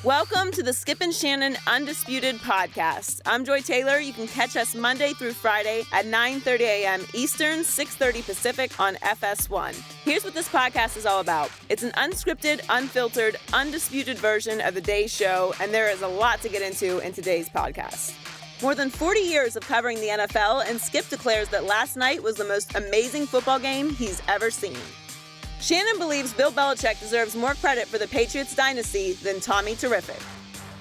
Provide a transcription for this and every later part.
Welcome to the Skip and Shannon Undisputed podcast. I'm Joy Taylor. You can catch us Monday through Friday at 9:30 a.m. Eastern, 6:30 Pacific on FS1. Here's what this podcast is all about. It's an unscripted, unfiltered, undisputed version of the day's show, and there is a lot to get into in today's podcast. More than 40 years of covering the NFL, and Skip declares that last night was the most amazing football game he's ever seen. Shannon believes Bill Belichick deserves more credit for the Patriots dynasty than Tommy Terrific.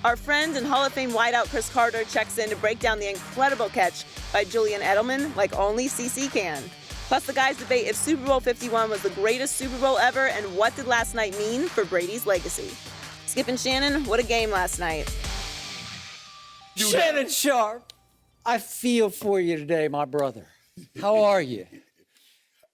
Our friend and Hall of Fame wideout Chris Carter checks in to break down the incredible catch by Julian Edelman like only CC can. Plus, the guys debate if Super Bowl 51 was the greatest Super Bowl ever and what did last night mean for Brady's legacy. Skip and Shannon, what a game last night. Shannon Sharpe, I feel for you today, my brother. How are you?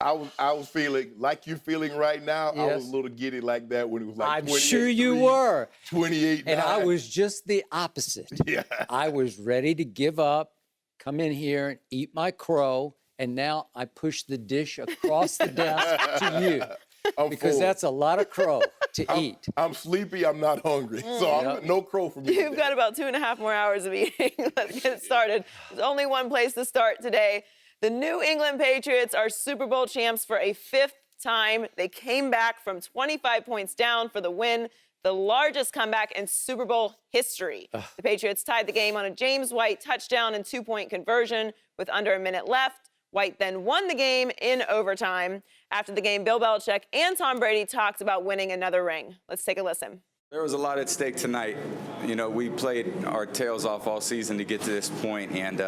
I was feeling like you're feeling right now. Yes. I was a little giddy like that when it was like I'm sure you were. 28-9. And I was just the opposite. Yeah. I was ready to give up, come in here and eat my crow, and now I push the dish across the desk to you. Because full. that's a lot of crow to eat. I'm sleepy. I'm not hungry. So no crow for me. You've got about 2.5 more hours of eating. Let's get started. There's only one place to start today. The New England Patriots are Super Bowl champs for a 5th time. They came back from 25 points down for the win, the largest comeback in Super Bowl history. The Patriots tied the game on a James White touchdown and 2-point conversion with under a minute left. White then won the game in overtime. After the game, Bill Belichick and Tom Brady talked about winning another ring. Let's take a listen. There was a lot at stake tonight. You know, we played our tails off all season to get to this point, and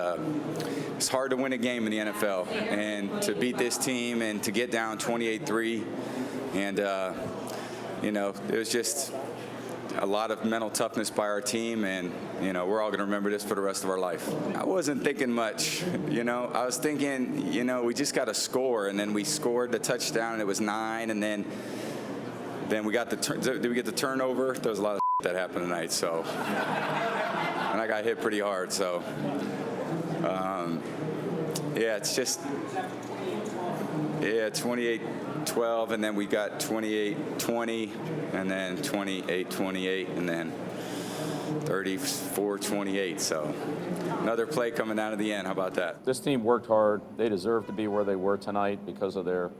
it's hard to win a game in the NFL. And to beat this team and to get down 28-3, and, you know, it was just a lot of mental toughness by our team, and, you know, we're all going to remember this for the rest of our life. I wasn't thinking much, you know. I was thinking, you know, we just got to score, and then we scored the touchdown, and it was 9, and then we got did we get the turnover? There was a lot of that happened tonight, so. And I got hit pretty hard, so. Yeah, it's just, 28-12, and then we got 28-20, and then 28-28, and then 34-28, so. Another play coming down to the end. How about that? This team worked hard. They deserve to be where they were tonight because of their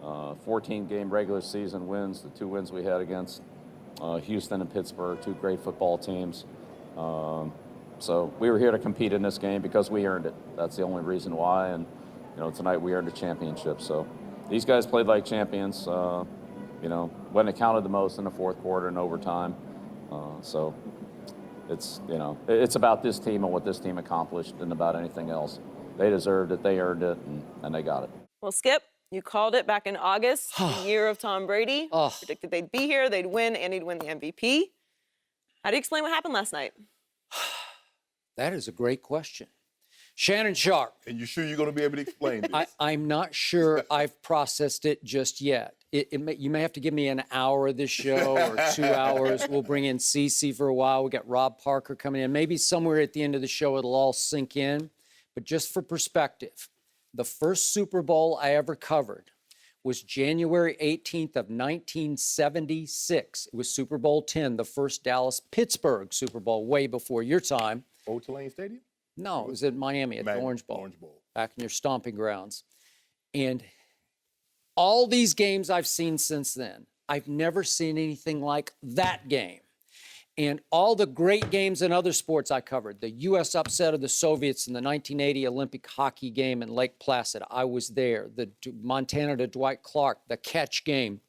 14-game regular season wins, the 2 wins we had against Houston and Pittsburgh, 2 great football teams. So we were here to compete in this game because we earned it. That's the only reason why. And, you know, tonight we earned a championship. So these guys played like champions, you know, when it counted the most in the fourth quarter and overtime. So it's, you know, it's about this team and what this team accomplished and about anything else. They deserved it, they earned it, and they got it. Well, Skip, you called it back in August, the year of Tom Brady. Predicted they'd be here, they'd win, and he'd win the MVP. How do you explain what happened last night? That is a great question. Shannon Sharpe. And you sure you're going to be able to explain this? I'm not sure I've processed it just yet. You may have to give me an hour of this show or 2 hours. We'll bring in CC for a while. We got Rob Parker coming in. Maybe somewhere at the end of the show it'll all sink in. But just for perspective, the first Super Bowl I ever covered was January 18th of 1976. It was Super Bowl 10, the first Dallas-Pittsburgh Super Bowl, way before your time. Old Tulane Stadium? No, it was at Miami at the Orange Bowl. Back in your stomping grounds. And all these games I've seen since then, I've never seen anything like that game. And all the great games in other sports I covered, the U.S. upset of the Soviets in the 1980 Olympic hockey game in Lake Placid, I was there. The Montana to Dwight Clark, the catch game,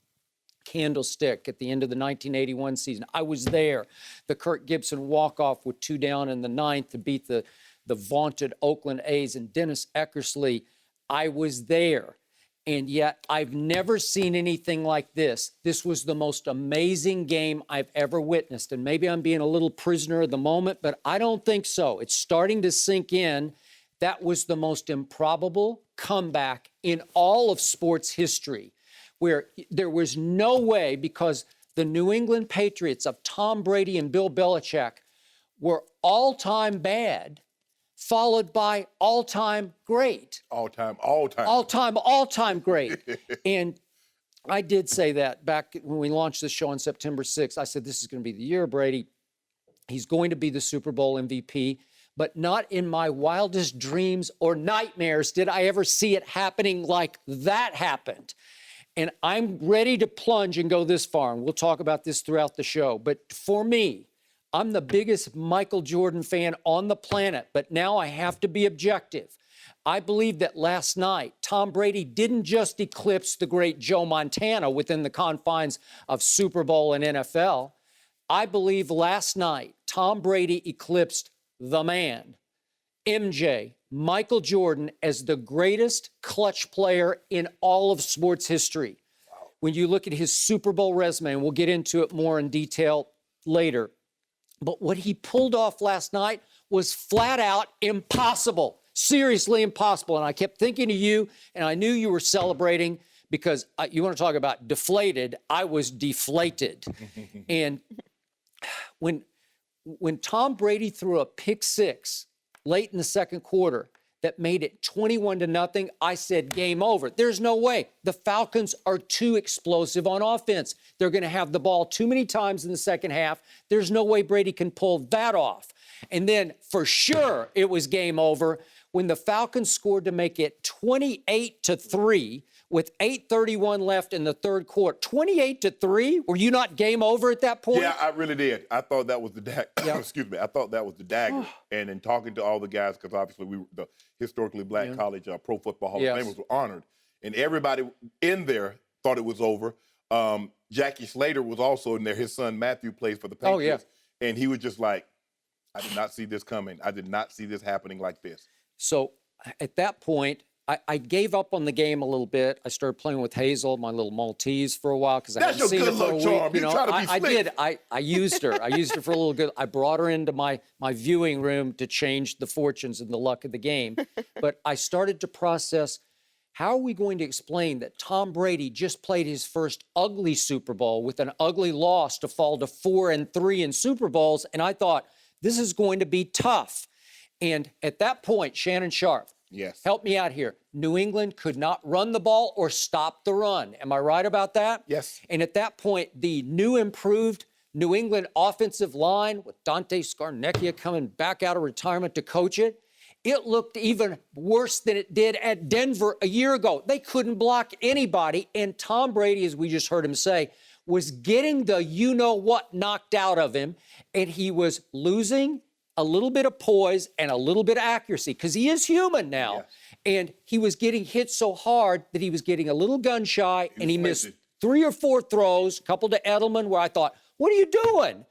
Candlestick at the end of the 1981 season, I was there. The Kirk Gibson walk-off with 2 down in the 9th to beat the vaunted Oakland A's and Dennis Eckersley, I was there. And yet I've never seen anything like this. This was the most amazing game I've ever witnessed. And maybe I'm being a little prisoner of the moment, but I don't think so. It's starting to sink in. That was the most improbable comeback in all of sports history, where there was no way, because the New England Patriots of Tom Brady and Bill Belichick were all-time bad, followed by all-time great. All-time great. And I did say that back when we launched the show on September 6th. I said, this is going to be the year, Brady. He's going to be the Super Bowl MVP, but not in my wildest dreams or nightmares did I ever see it happening like that happened. And I'm ready to plunge and go this far, and we'll talk about this throughout the show. But for me, I'm the biggest Michael Jordan fan on the planet, but now I have to be objective. I believe that last night, Tom Brady didn't just eclipse the great Joe Montana within the confines of Super Bowl and NFL. I believe last night, Tom Brady eclipsed the man, MJ, Michael Jordan, as the greatest clutch player in all of sports history. Wow. When you look at his Super Bowl resume, and we'll get into it more in detail later, but what he pulled off last night was flat out impossible, seriously impossible. And I kept thinking of you, and I knew you were celebrating because you want to talk about deflated. I was deflated. And when Tom Brady threw a pick six late in the second quarter that made it 21-0, I said, game over. There's no way. The Falcons are too explosive on offense. They're going to have the ball too many times in the second half. There's no way Brady can pull that off. And then for sure it was game over when the Falcons scored to make it 28-3 with 8:31 left in the third quarter. 28-3? Were you not game over at that point? Yeah, I really did. I thought that was the dagger. Yeah. Excuse me. I thought that was the dagger. And in talking to all the guys, because obviously we were the historically black college Pro Football Hall of Famers were honored, and everybody in there thought it was over. Jackie Slater was also in there. His son Matthew plays for the Patriots. And he was just like, I did not see this coming. I did not see this happening like this. So at that point, I gave up on the game a little bit. I started playing with Hazel, my little Maltese, for a while because I hadn't seen her for a week. Charm. You know, I did. I used her. I used her for a little good. I brought her into my viewing room to change the fortunes and the luck of the game. But I started to process, how are we going to explain that Tom Brady just played his first ugly Super Bowl with an ugly loss to fall to 4-3 in Super Bowls? And I thought, this is going to be tough. And at that point, Shannon Sharpe, help me out here. New England could not run the ball or stop the run. Am I right about that? Yes. And at that point, the new improved New England offensive line with Dante Scarnecchia coming back out of retirement to coach it, it looked even worse than it did at Denver a year ago. They couldn't block anybody. And Tom Brady, as we just heard him say, was getting the you-know-what knocked out of him. And he was losing a little bit of poise and a little bit of accuracy because he is human now. Yeah. And he was getting hit so hard that he was getting a little gun shy and he missed 3 or 4 throws, a couple to Edelman where I thought, what are you doing?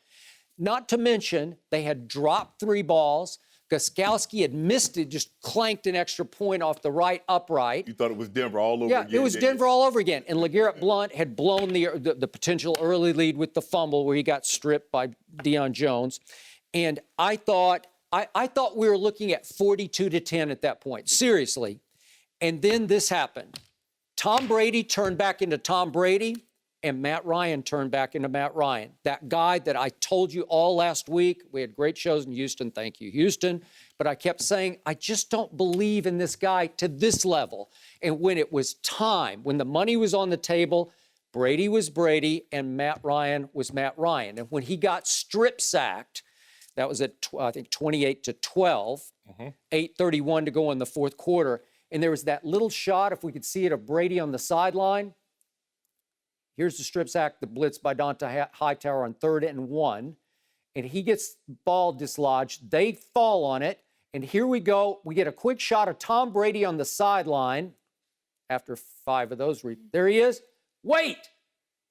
Not to mention they had dropped 3 balls. Gostkowski had missed it, just clanked an extra point off the right upright. You thought it was Denver all over again. Yeah, it was Denver all over again. And LeGarrette Blount had blown the potential early lead with the fumble where he got stripped by Deion Jones. And I thought we were looking at 42-10 at that point, seriously. And then this happened. Tom Brady turned back into Tom Brady, and Matt Ryan turned back into Matt Ryan. That guy that I told you all last week, we had great shows in Houston, thank you, Houston. But I kept saying, I just don't believe in this guy to this level. And when it was time, when the money was on the table, Brady was Brady and Matt Ryan was Matt Ryan. And when he got strip sacked, that was at, I think, 28-12, 8:31 to go in the fourth quarter. And there was that little shot, if we could see it, of Brady on the sideline. Here's the strip sack, the blitz by Dante Hightower on 3rd and 1. And he gets the ball dislodged. They fall on it. And here we go. We get a quick shot of Tom Brady on the sideline. After 5 of those, there he is. Wait!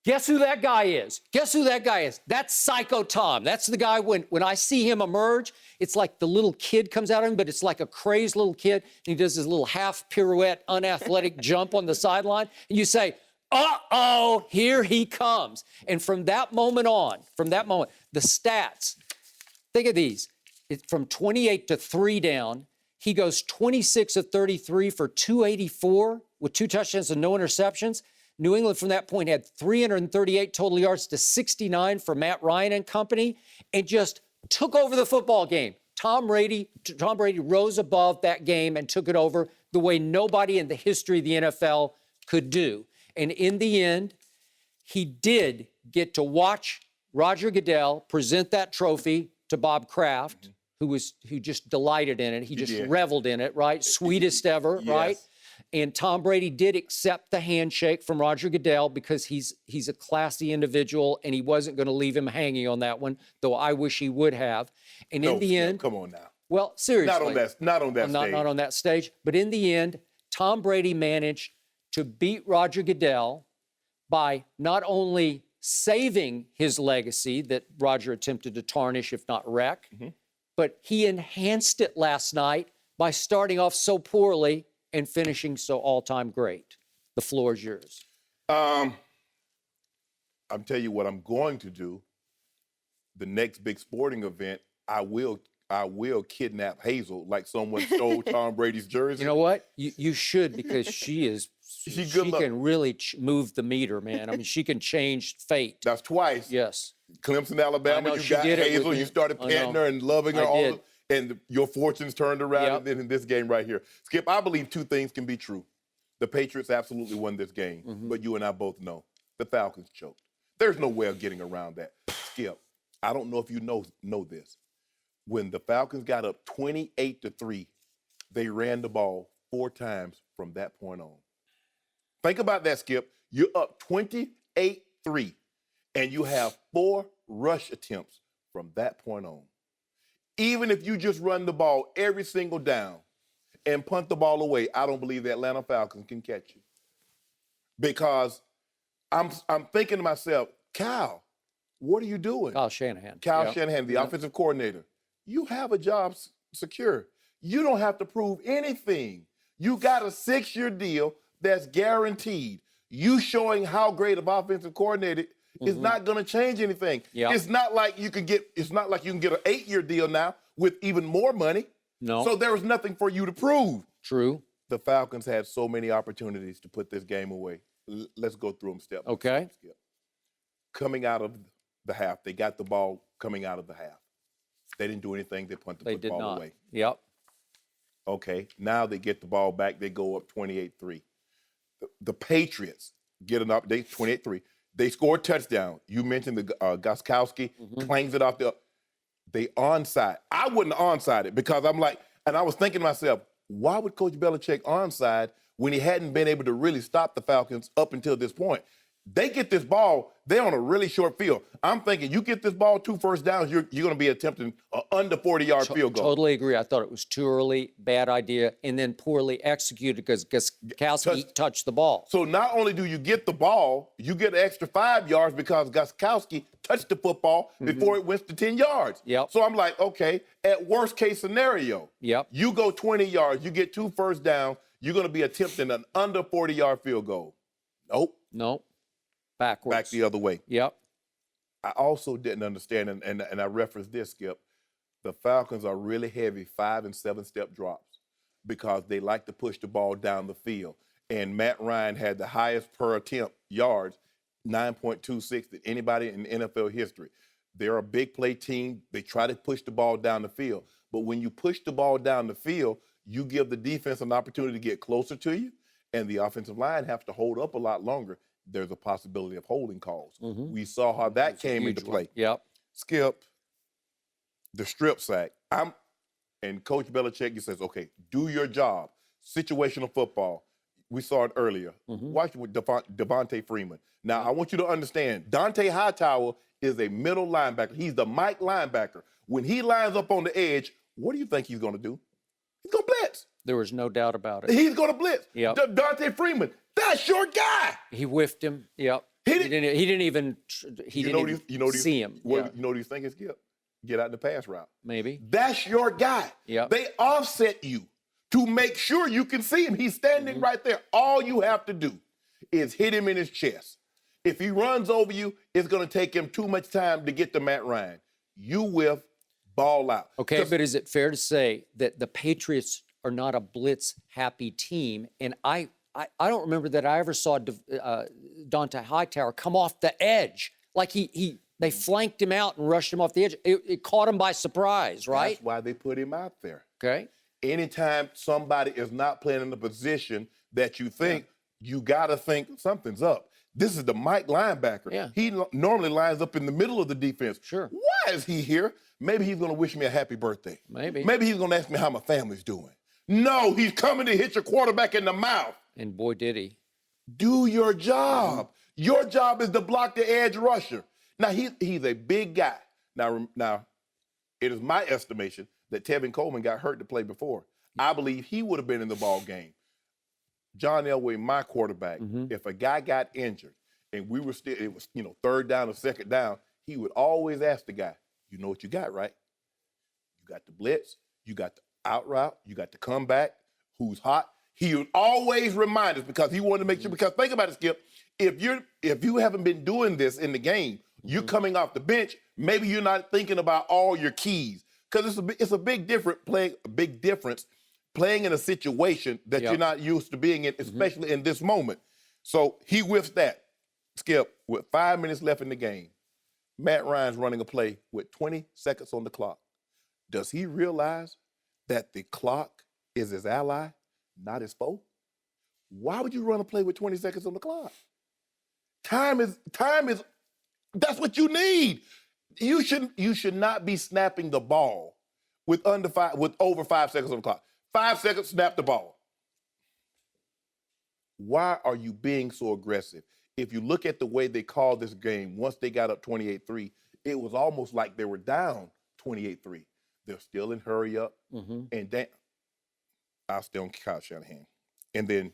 Guess who that guy is? Guess who that guy is? That's Psycho Tom. That's the guy when I see him emerge, it's like the little kid comes out of him, but it's like a crazed little kid. And he does his little half pirouette, unathletic jump on the sideline. And you say, uh-oh, here he comes. And from that moment on, the stats, think of these. From 28-3 down, he goes 26 of 33 for 284 with 2 touchdowns and no interceptions. New England from that point had 338 total yards to 69 for Matt Ryan and company and just took over the football game. Tom Brady rose above that game and took it over the way nobody in the history of the NFL could do. And in the end, he did get to watch Roger Goodell present that trophy to Bob Kraft, who just delighted in it. He just reveled in it, right? Sweetest ever, right? And Tom Brady did accept the handshake from Roger Goodell because he's a classy individual, and he wasn't going to leave him hanging on that one, though I wish he would have. And in the end, come on now. Well, seriously, not on that stage. Not on that stage. But in the end, Tom Brady managed to beat Roger Goodell by not only saving his legacy that Roger attempted to tarnish, if not wreck, but he enhanced it last night by starting off so poorly and finishing so all-time great. The floor is yours. I'm telling you what I'm going to do. The next big sporting event, I will kidnap Hazel like someone stole Tom Brady's jersey. You know what? You should, because she can really move the meter, man. I mean, she can change fate. That's twice. Yes. Clemson, Alabama, you got Hazel, you started petting her and loving her, and your fortunes turned around, and then in this game right here. Skip, I believe two things can be true. The Patriots absolutely won this game, but you and I both know the Falcons choked. There's no way of getting around that. Skip, I don't know if you know this. When the Falcons got up 28-3, they ran the ball 4 times from that point on. Think about that, Skip. You're up 28-3, and you have 4 rush attempts from that point on. Even if you just run the ball every single down and punt the ball away, I don't believe the Atlanta Falcons can catch you. Because I'm thinking to myself, Kyle, what are you doing? Kyle Shanahan. Shanahan, the offensive coordinator. You have a job secure. You don't have to prove anything. You got a 6-year deal that's guaranteed. You showing how great of offensive coordinator is not going to change anything. It's not like you can get an 8-year deal now with even more money. No. So there was nothing for you to prove. True. The Falcons had so many opportunities to put this game away. Let's go through them step by step. Coming out of the half, they got the ball coming out of the half. They didn't do anything. They punted the ball away. Yep. Okay, now they get the ball back. They go up 28-3. The Patriots get an up. They 28-3. They score a touchdown. You mentioned the Gostkowski clangs it off they onside. I wouldn't onside it because I'm like, and I was thinking to myself, why would Coach Belichick onside when he hadn't been able to really stop the Falcons up until this point? They get this ball, they're on a really short field. I'm thinking, you get this ball 2 first downs, you're going to be attempting an under 40-yard field goal. Totally agree. I thought it was too early, bad idea, and then poorly executed because Gostkowski touched the ball. So not only do you get the ball, you get an extra 5 yards because Gostkowski touched the football before it went to 10 yards. Yep. So I'm like, okay, at worst case scenario, you go 20 yards, you get 2 first downs, you're going to be attempting an under 40-yard field goal. Nope. Backwards. Back the other way. Yep. I also didn't understand, and I referenced this, Skip, the Falcons are really heavy 5- and 7-step drops because they like to push the ball down the field. And Matt Ryan had the highest per attempt yards, 9.26, than anybody in NFL history. They're a big play team. They try to push the ball down the field. But when you push the ball down the field, you give the defense an opportunity to get closer to you, and the offensive line have to hold up a lot longer. There's a possibility of holding calls. We saw how that came into play. Yep. Skip, the strip sack. And Coach Belichick, he says, okay, do your job. Situational football. We saw it earlier. Watch with Devontae Freeman. Now, I want you to understand, Dante Hightower is a middle linebacker. He's the Mike linebacker. When he lines up on the edge, what do you think he's going to do? He's going to blitz. There was no doubt about it. He's going to blitz. Yep. Dante Freeman, that's your guy. He whiffed him. Yep. He didn't even see him. You know what he's thinking, Skip? Get out in the pass route. Maybe. That's your guy. Yep. They offset you to make sure you can see him. He's standing right there. All you have to do is hit him in his chest. If he runs over you, it's going to take him too much time to get to Matt Ryan. You whiff, ball out. Okay, but is it fair to say that the Patriots are not a blitz-happy team? And I don't remember that I ever saw Dante Hightower come off the edge. Like they flanked him out and rushed him off the edge. It caught him by surprise, right? That's why they put him out there. Okay. Anytime somebody is not playing in the position that you think, you got to think something's up. This is the Mike linebacker. Yeah. He normally lines up in the middle of the defense. Sure. Why is he here? Maybe he's going to wish me a happy birthday. Maybe. Maybe he's going to ask me how my family's doing. No, he's coming to hit your quarterback in the mouth. And boy, did he. Do your job. Your job is to block the edge rusher. Now, he's a big guy. Now, it is my estimation that Tevin Coleman got hurt to play before. I believe he would have been in the ball game. John Elway, my quarterback, if a guy got injured and we were still, it was, third down or second down, he would always ask the guy, you know what you got, right? You got the blitz, you got the out route, you got the comeback, who's hot. He would always remind us because he wanted to make sure, because think about it, Skip, if you haven't been doing this in the game, you're coming off the bench, maybe you're not thinking about all your keys. Because it's a big difference playing in a situation that you're not used to being in, especially in this moment. So he whiffs that. Skip, with 5 minutes left in the game, Matt Ryan's running a play with 20 seconds on the clock. Does he realize that the clock is his ally, not his foe? Why would you run a play with 20 seconds on the clock? Time is, that's what you need. You should not be snapping the ball with over 5 seconds on the clock. 5 seconds, snap the ball. Why are you being so aggressive? If you look at the way they called this game, once they got up 28-3, it was almost like they were down 28-3. They're still in hurry up. And then I'll stay on Kyle Shanahan. And then,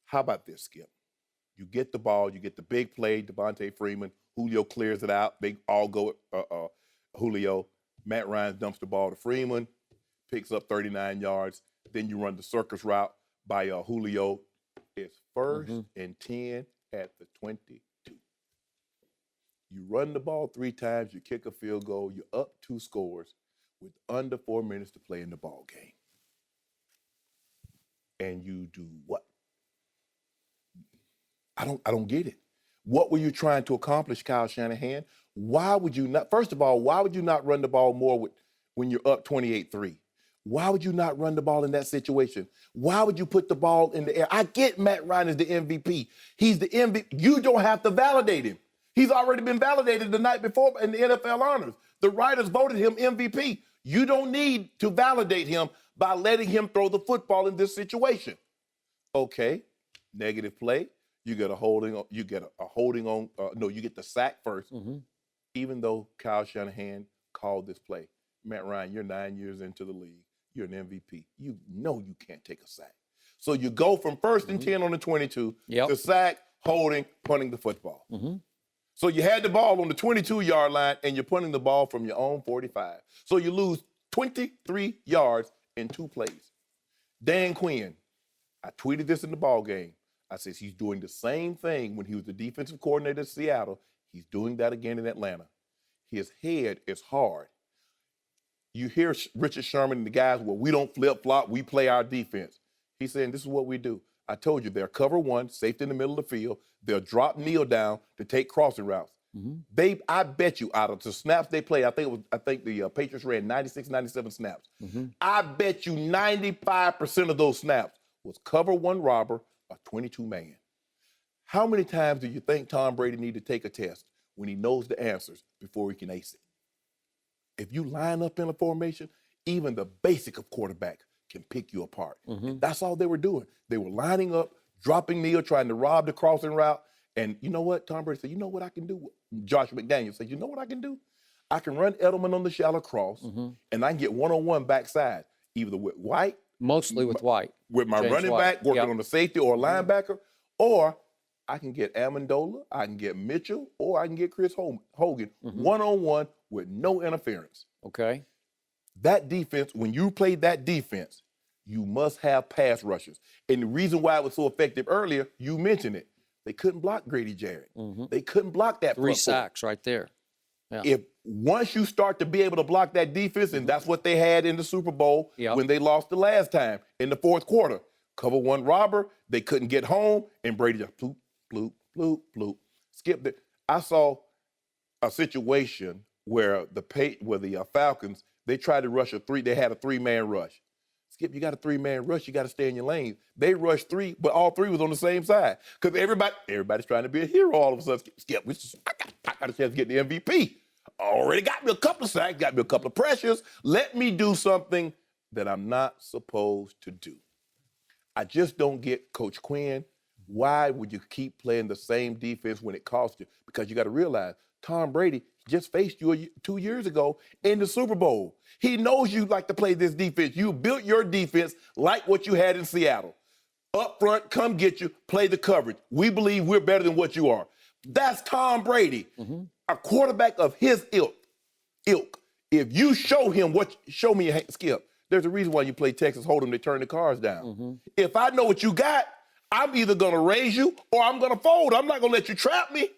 how about this, Skip? You get the ball, you get the big play, Devontae Freeman, Julio clears it out. They all go Julio. Matt Ryan dumps the ball to Freeman, picks up 39 yards. Then you run the circus route by Julio. It's 1st and 10 at the 22. You run the ball 3 times, you kick a field goal, you're up 2 scores with under 4 minutes to play in the ball game. And you do what? I don't get it. What were you trying to accomplish, Kyle Shanahan? Why would you not, first of all, why would you not run the ball more when you're up 28-3? Why would you not run the ball in that situation? Why would you put the ball in the air? I get Matt Ryan is the MVP. He's the MVP. You don't have to validate him. He's already been validated the night before in the NFL honors. The writers voted him MVP. You don't need to validate him by letting him throw the football in this situation. Okay, negative play. You get a holding on. You get you get the sack first. Even though Kyle Shanahan called this play, Matt Ryan, you're 9 years into the league. You're an MVP. You know you can't take a sack. So you go from 1st and 10 on the 22 to sack, holding, punting the football. So you had the ball on the 22-yard line, and you're punting the ball from your own 45. So you lose 23 yards in 2 plays. Dan Quinn, I tweeted this in the ball game. I said he's doing the same thing when he was the defensive coordinator of Seattle. He's doing that again in Atlanta. His head is hard. You hear Richard Sherman and the guys, well, we don't flip-flop, we play our defense. He's saying this is what we do. I told you, they're cover 1, safety in the middle of the field. They'll drop kneel down to take crossing routes. I bet you out of the snaps they play, I think the Patriots ran 96, 97 snaps. I bet you 95% of those snaps was cover 1 robber, a 22-man. How many times do you think Tom Brady need to take a test when he knows the answers before he can ace it? If you line up in a formation, even the basic of quarterback can pick you apart. That's all they were doing. They were lining up, dropping kneel, trying to rob the crossing route. And you know what? Tom Brady said, you know what I can do? Josh McDaniels said, you know what I can do? I can run Edelman on the shallow cross, and I can get one-on-one backside, either with White. Mostly with White. With my James running White. back, working on the safety or linebacker, or I can get Amendola, I can get Mitchell, or I can get Chris Hogan one-on-one with no interference. Okay. That defense, when you play that defense, you must have pass rushers. And the reason why it was so effective earlier, you mentioned it. They couldn't block Grady Jarrett. They couldn't block that. 3 sacks right there. Yeah. If once you start to be able to block that defense, and that's what they had in the Super Bowl when they lost the last time in the 4th quarter. Cover 1 robber, they couldn't get home, and Brady just bloop, bloop, bloop, bloop. Skipped it. I saw a situation where the Falcons, they tried to rush they had a 3-man rush. Skip, you got a 3-man rush. You got to stay in your lane. They rushed 3, but all 3 was on the same side. Because everybody's trying to be a hero all of a sudden. Skip, I got a chance to get the MVP. Already got me a couple of sacks, got me a couple of pressures. Let me do something that I'm not supposed to do. I just don't get Coach Quinn. Why would you keep playing the same defense when it costs you? Because you got to realize Tom Brady just faced you 2 years ago in the Super Bowl. He knows you like to play this defense. You built your defense like what you had in Seattle. Up front, come get you, play the coverage. We believe we're better than what you are. That's Tom Brady, a quarterback of his ilk. If you show me your hand, Skip, there's a reason why you play Texas Hold'em, they turn the cards down. If I know what you got, I'm either going to raise you or I'm going to fold. I'm not going to let you trap me.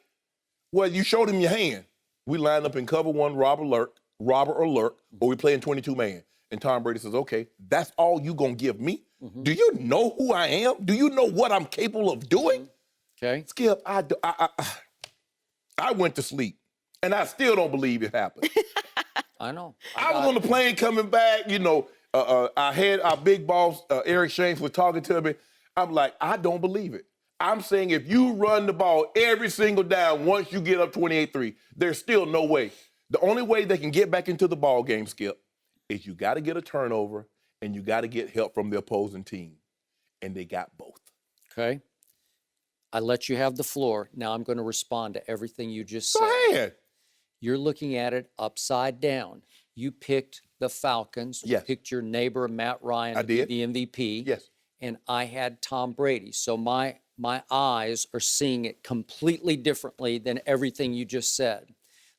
Well, you showed him your hand. We line up in cover 1, robber or lurk, or we play in 22-man. And Tom Brady says, okay, that's all you going to give me? Do you know who I am? Do you know what I'm capable of doing? Okay. Skip, I went to sleep, and I still don't believe it happened. I know. I was on the plane coming back, I had our big boss, Eric Shanks, was talking to me. I'm like, I don't believe it. I'm saying if you run the ball every single down once you get up 28-3, there's still no way. The only way they can get back into the ball game, Skip, is you got to get a turnover and you got to get help from the opposing team. And they got both. Okay. I let you have the floor. Now I'm going to respond to everything you just said. Go ahead. You're looking at it upside down. You picked the Falcons. Yes. You picked your neighbor, Matt Ryan, I did. the MVP. Yes. And I had Tom Brady. So my eyes are seeing it completely differently than everything you just said.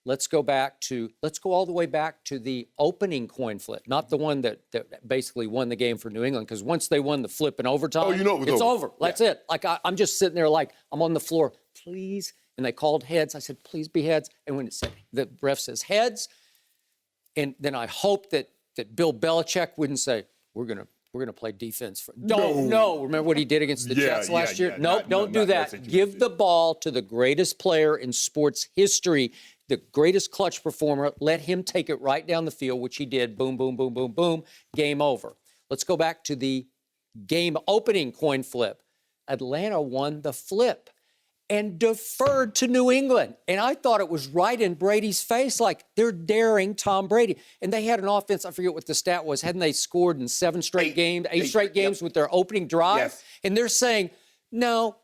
Let's go all the way back to the opening coin flip, not the one that basically won the game for New England, because once they won the flip in overtime, it's over. That's it. Like I'm just sitting there like I'm on the floor, please. And they called heads. I said, please be heads. And when it said, the ref says heads, and then I hope that Bill Belichick wouldn't say, we're gonna play defense. No. Remember what he did against the Jets last year? Nope, don't do that. Give the ball to the greatest player in sports history, the greatest clutch performer. Let him take it right down the field, which he did. Boom, boom, boom, boom, boom. Game over. Let's go back to the game opening coin flip. Atlanta won the flip and deferred to New England. And I thought it was right in Brady's face, like they're daring Tom Brady. And they had an offense, I forget what the stat was, hadn't they scored in 7 straight games, 8 straight games with their opening drive? Yes. And they're saying, no,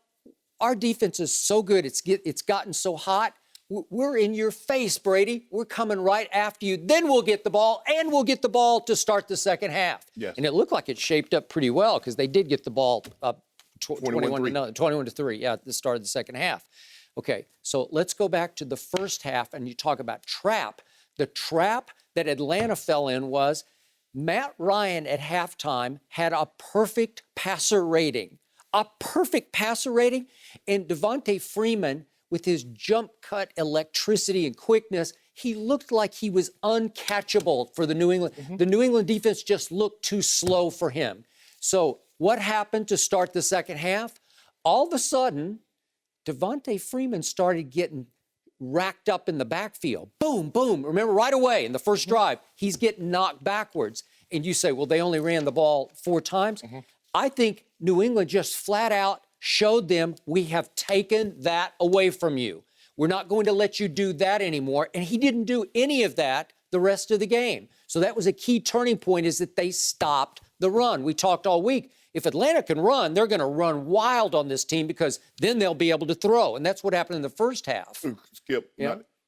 our defense is so good, it's gotten so hot, we're in your face, Brady. We're coming right after you. Then we'll get the ball, and we'll get the ball to start the second half. Yes. And it looked like it shaped up pretty well because they did get the ball up 21-3, at the start of the second half. Okay, so let's go back to the first half, and you talk about trap. The trap that Atlanta fell in was Matt Ryan at halftime had a perfect passer rating, and Devontae Freeman, with his jump cut electricity and quickness, he looked like he was uncatchable for the New England. The New England defense just looked too slow for him. So what happened to start the second half? All of a sudden, Devontae Freeman started getting racked up in the backfield. Boom, boom. Remember, right away in the first drive, he's getting knocked backwards. And you say, well, they only ran the ball 4 times. I think New England just flat out showed them, we have taken that away from you. We're not going to let you do that anymore. And he didn't do any of that the rest of the game. So that was a key turning point, is that they stopped the run. We talked all week. If Atlanta can run, they're going to run wild on this team because then they'll be able to throw. And that's what happened in the first half. Skip,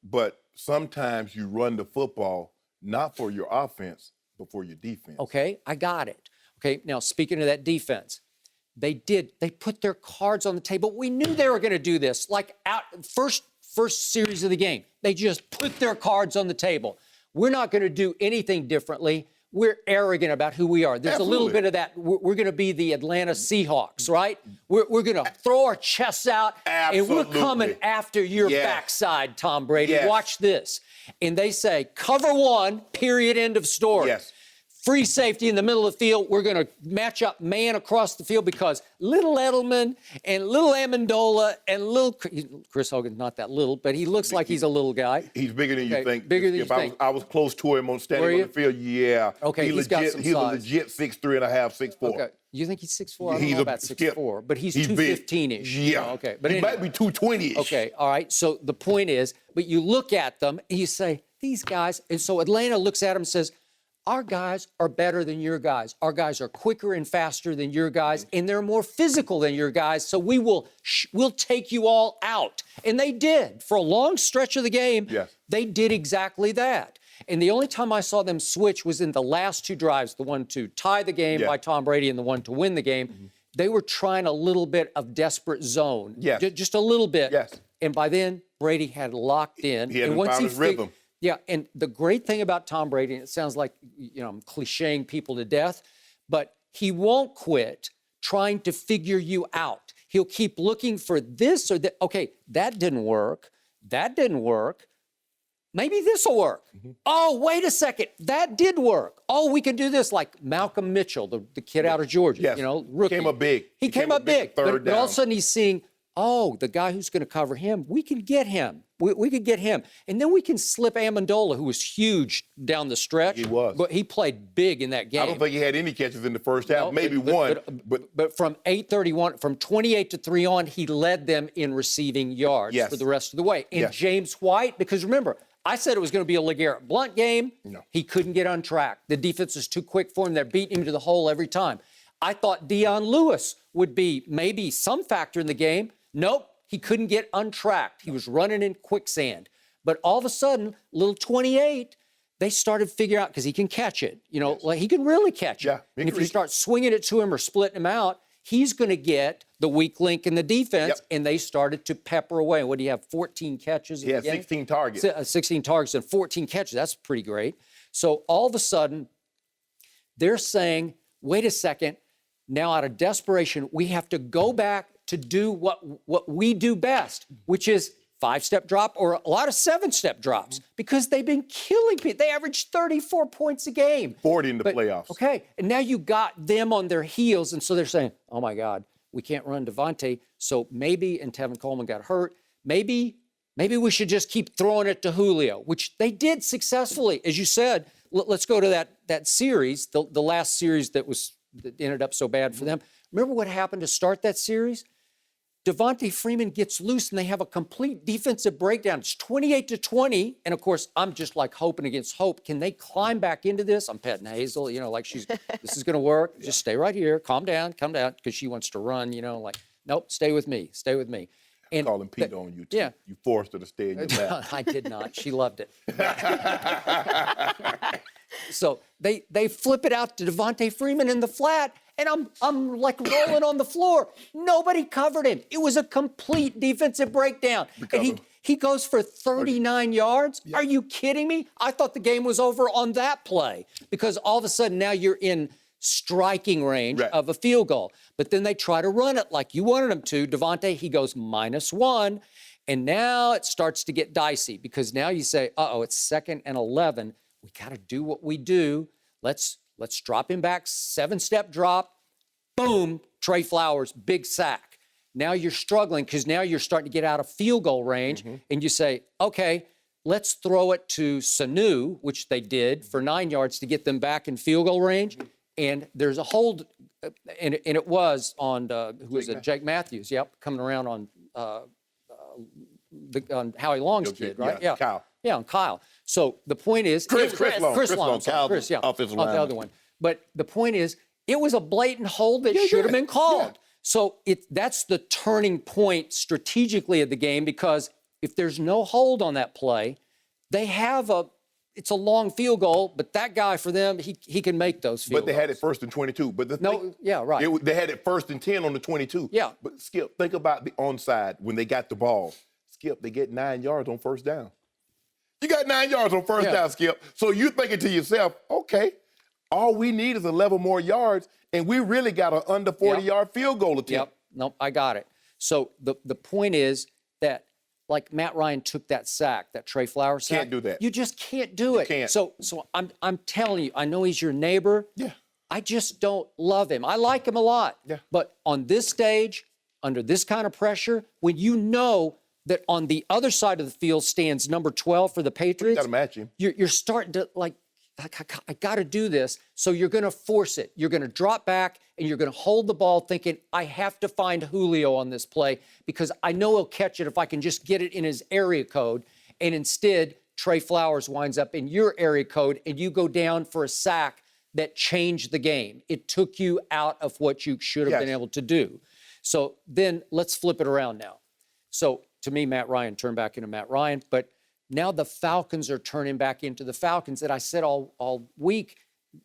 but sometimes you run the football not for your offense, but for your defense. Okay, I got it. Okay, now speaking of that defense, they put their cards on the table. We knew they were going to do this. Like first series of the game, they just put their cards on the table. We're not going to do anything differently. We're arrogant about who we are. There's a little bit of that. We're going to be the Atlanta Seahawks, right? We're going to throw our chests out, and we're coming after your backside, Tom Brady. Watch this. And they say, cover 1, period, end of story. free safety in the middle of the field. We're going to match up man across the field because little Edelman and little Amendola and little Chris Hogan's not that little, but he looks like he's a little guy. He's bigger than you think. Bigger than you think. I was close to him on standing on the field. Yeah. Okay, he's got some size. He's a legit 6'3" and a half, 6'4". Okay. You think he's 6'4"? I don't know about 6'4", but he's 215-ish. Yeah. Okay. But he anyway. might be 220-ish. Okay. All right. So the point is, but you look at them and you say, these guys, and so Atlanta looks at them and says, our guys are better than your guys. Our guys are quicker and faster than your guys, and they're more physical than your guys. So we'll take you all out. And they did. For a long stretch of the game, they did exactly that. And the only time I saw them switch was in the last two drives, the one to tie the game by Tom Brady and the one to win the game. They were trying a little bit of desperate zone. Just a little bit. And by then, Brady had locked in. He hadn't found his rhythm. Yeah, and the great thing about Tom Brady, and it sounds like, I'm clichéing people to death, but he won't quit trying to figure you out. He'll keep looking for this or that. Okay, that didn't work. That didn't work. Maybe this will work. Oh, wait a second. That did work. Oh, we can do this, like Malcolm Mitchell, the kid out of Georgia, rookie. Came up big. He came up big. But all of a sudden he's seeing, the guy who's going to cover him, we can get him. We could get him. And then we can slip Amendola, who was huge down the stretch. He was. But he played big in that game. I don't think he had any catches in the first half, maybe one. But from 28 to 3 on, he led them in receiving yards for the rest of the way. And James White, because remember, I said it was going to be a LeGarrette Blount game. No. He couldn't get on track. The defense is too quick for him. They're beating him to the hole every time. I thought Dion Lewis would be maybe some factor in the game. Nope. He couldn't get untracked. He was running in quicksand. But all of a sudden, little 28, they started figuring out, because he can catch it. Like he can really catch it. And if you start swinging it to him or splitting him out, he's going to get the weak link in the defense. And they started to pepper away. What do you have, 14 catches? He had 16 targets. 16 targets and 14 catches. That's pretty great. So all of a sudden, they're saying, wait a second. Now, out of desperation, we have to go back to do what we do best, which is 5-step drop or a lot of 7-step drops, because they've been killing people. They average 34 points a game. 40 in the playoffs. Okay, and now you got them on their heels, and so they're saying, oh, my God, we can't run Devontae, so maybe, and Tevin Coleman got hurt, maybe we should just keep throwing it to Julio, which they did successfully. As you said, let's go to that series, the last series that ended up so bad for them. Remember what happened to start that series? Devontae Freeman gets loose and they have a complete defensive breakdown. It's 28-20. And of course, I'm just like hoping against hope. Can they climb back into this? I'm petting Hazel, like this is going to work. Just stay right here. Calm down, because she wants to run, nope, stay with me. And calling Pete on you, too. Yeah. You forced her to stay in your lap. I did not. She loved it. So they flip it out to Devontae Freeman in the flat, and I'm like rolling on the floor. Nobody covered him. It was a complete defensive breakdown. And he goes for 39 yards. Yeah. Are you kidding me? I thought the game was over on that play, because all of a sudden now you're in striking range of a field goal. But then they try to run it like you wanted them to. Devontae, he goes -1. And now it starts to get dicey, because now you say, it's 2nd and 11. We got to do what we do. Let's drop him back, 7-step drop. Boom, Trey Flowers, big sack. Now you're struggling, because now you're starting to get out of field goal range. And you say, okay, let's throw it to Sanu, which they did for 9 yards to get them back in field goal range. And there's a hold, and it was on, Jake Matthews, coming around on Howie Long's kid, right? Yeah, Kyle. Yeah, on Kyle. So the point is... Chris Long. Offensive line. The other one. But the point is, it was a blatant hold that should have been called. Yeah. So that's the turning point strategically of the game, because if there's no hold on that play, they have it's a long field goal, but that guy for them, he can make those field goals. But they had it 1st and 22. But they had it 1st and 10 on the 22. Yeah. But Skip, think about the onside when they got the ball. Skip, they get 9 yards on 1st down. You got 9 yards on 1st down, Skip. So you're thinking to yourself, okay, all we need is 11 more yards, and we really got an under 40-yard field goal attempt. Nope, I got it. So the point is that like Matt Ryan took that sack, that Trey Flowers sack. Can't do that. You just can't do it. Can't. So I'm telling you, I know he's your neighbor. Yeah. I just don't love him. I like him a lot. Yeah. But on this stage, under this kind of pressure, when you know that on the other side of the field stands number 12 for the Patriots, Got to match him. you're starting to like, I got to do this. So you're going to force it. You're going to drop back and you're going to hold the ball thinking, I have to find Julio on this play because I know he'll catch it if I can just get it in his area code. And instead, Trey Flowers winds up in your area code and you go down for a sack that changed the game. It took you out of what you should have been able to do. So then let's flip it around now. So to me, Matt Ryan turned back into Matt Ryan, but now the Falcons are turning back into the Falcons that I said all week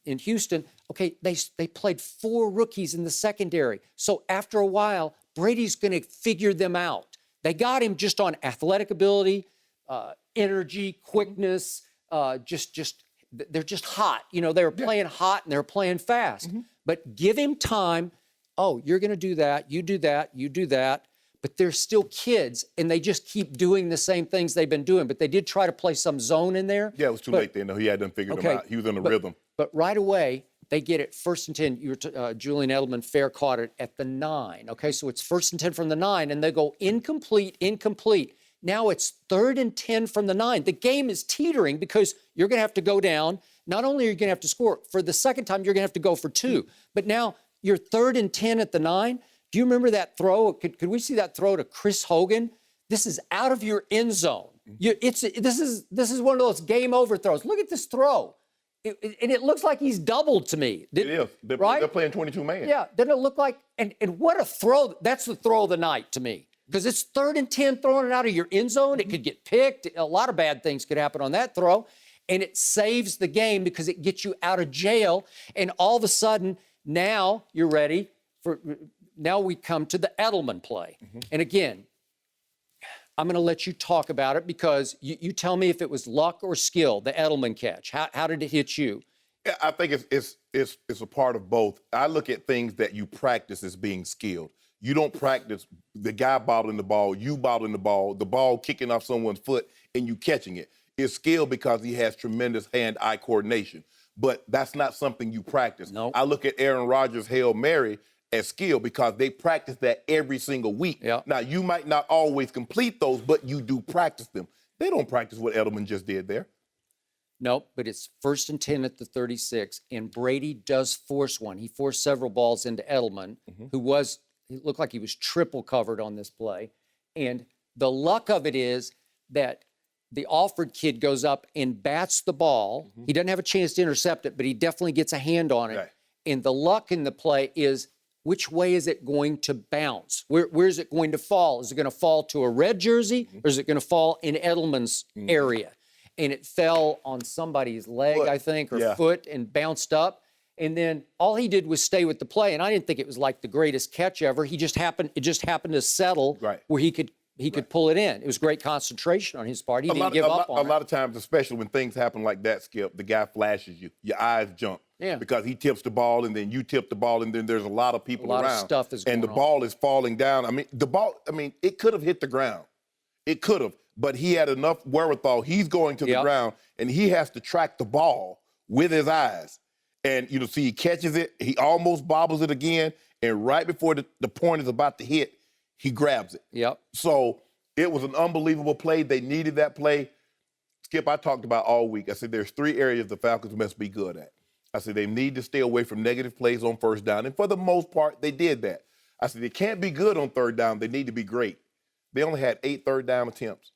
in Houston. Okay, they played 4 rookies in the secondary. So after a while, Brady's going to figure them out. They got him just on athletic ability, energy, quickness, they're just hot. You know, they were playing hot and they were playing fast. But give him time. Oh, you're going to do that. You do that. You do that. But they're still kids, and they just keep doing the same things they've been doing. But they did try to play some zone in there. Yeah, it was too late then. He had them figured them out. He was in the rhythm. But right away, they get it 1st and 10. Julian Edelman fair caught it at the 9. Okay, so it's 1st and 10 from the 9, and they go incomplete. Now it's 3rd and 10 from the 9. The game is teetering because you're going to have to go down. Not only are you going to have to score, for the second time, you're going to have to go for 2. But now you're 3rd and 10 at the 9. Do you remember that throw? Could we see that throw to Chris Hogan? This is out of your end zone. This is one of those game over throws. Look at this throw. And it looks like he's doubled to me. It is. Right? They're playing 22 man. Yeah. Doesn't it look like, and what a throw. That's the throw of the night to me. Because it's 3rd and 10 throwing it out of your end zone. It could get picked. A lot of bad things could happen on that throw. And it saves the game because it gets you out of jail. And all of a sudden, now you're ready for... Now we come to the Edelman play. And again, I'm going to let you talk about it because you tell me if it was luck or skill, the Edelman catch. How did it hit you? Yeah, I think it's a part of both. I look at things that you practice as being skilled. You don't practice the guy bobbling the ball, you bobbling the ball kicking off someone's foot, and you catching it. It's skill because he has tremendous hand-eye coordination. But that's not something you practice. No. I look at Aaron Rodgers' Hail Mary as skill because they practice that every single week. Yeah. Now, you might not always complete those, but you do practice them. They don't practice what Edelman just did there. Nope, but it's 1st and 10 at the 36, and Brady does force one. He forced several balls into Edelman, it looked like he was triple covered on this play. And the luck of it is that the Alford kid goes up and bats the ball. He doesn't have a chance to intercept it, but he definitely gets a hand on it. Right. And the luck in the play is, which way is it going to bounce? Where is it going to fall? Is it going to fall to a red jersey or is it going to fall in Edelman's area? And it fell on somebody's leg, I think, or foot and bounced up. And then all he did was stay with the play. And I didn't think it was like the greatest catch ever. It just happened to settle where he could pull it in. It was great concentration on his part. He didn't give up on it. A lot of times, especially when things happen like that, Skip, the guy flashes you. Your eyes jump. Yeah. Because he tips the ball, and then you tip the ball, and then there's a lot of people around. A lot of stuff is going on. And the ball is falling down. It could have hit the ground. It could have. But he had enough wherewithal. He's going to the ground, and he has to track the ball with his eyes. And, see, he catches it. He almost bobbles it again. And right before the point is about to hit, he grabs it. Yep. So it was an unbelievable play. They needed that play. Skip, I talked about all week. I said there's 3 areas the Falcons must be good at. I said they need to stay away from negative plays on 1st down. And for the most part, they did that. I said they can't be good on 3rd down. They need to be great. They only had 8 3rd down attempts.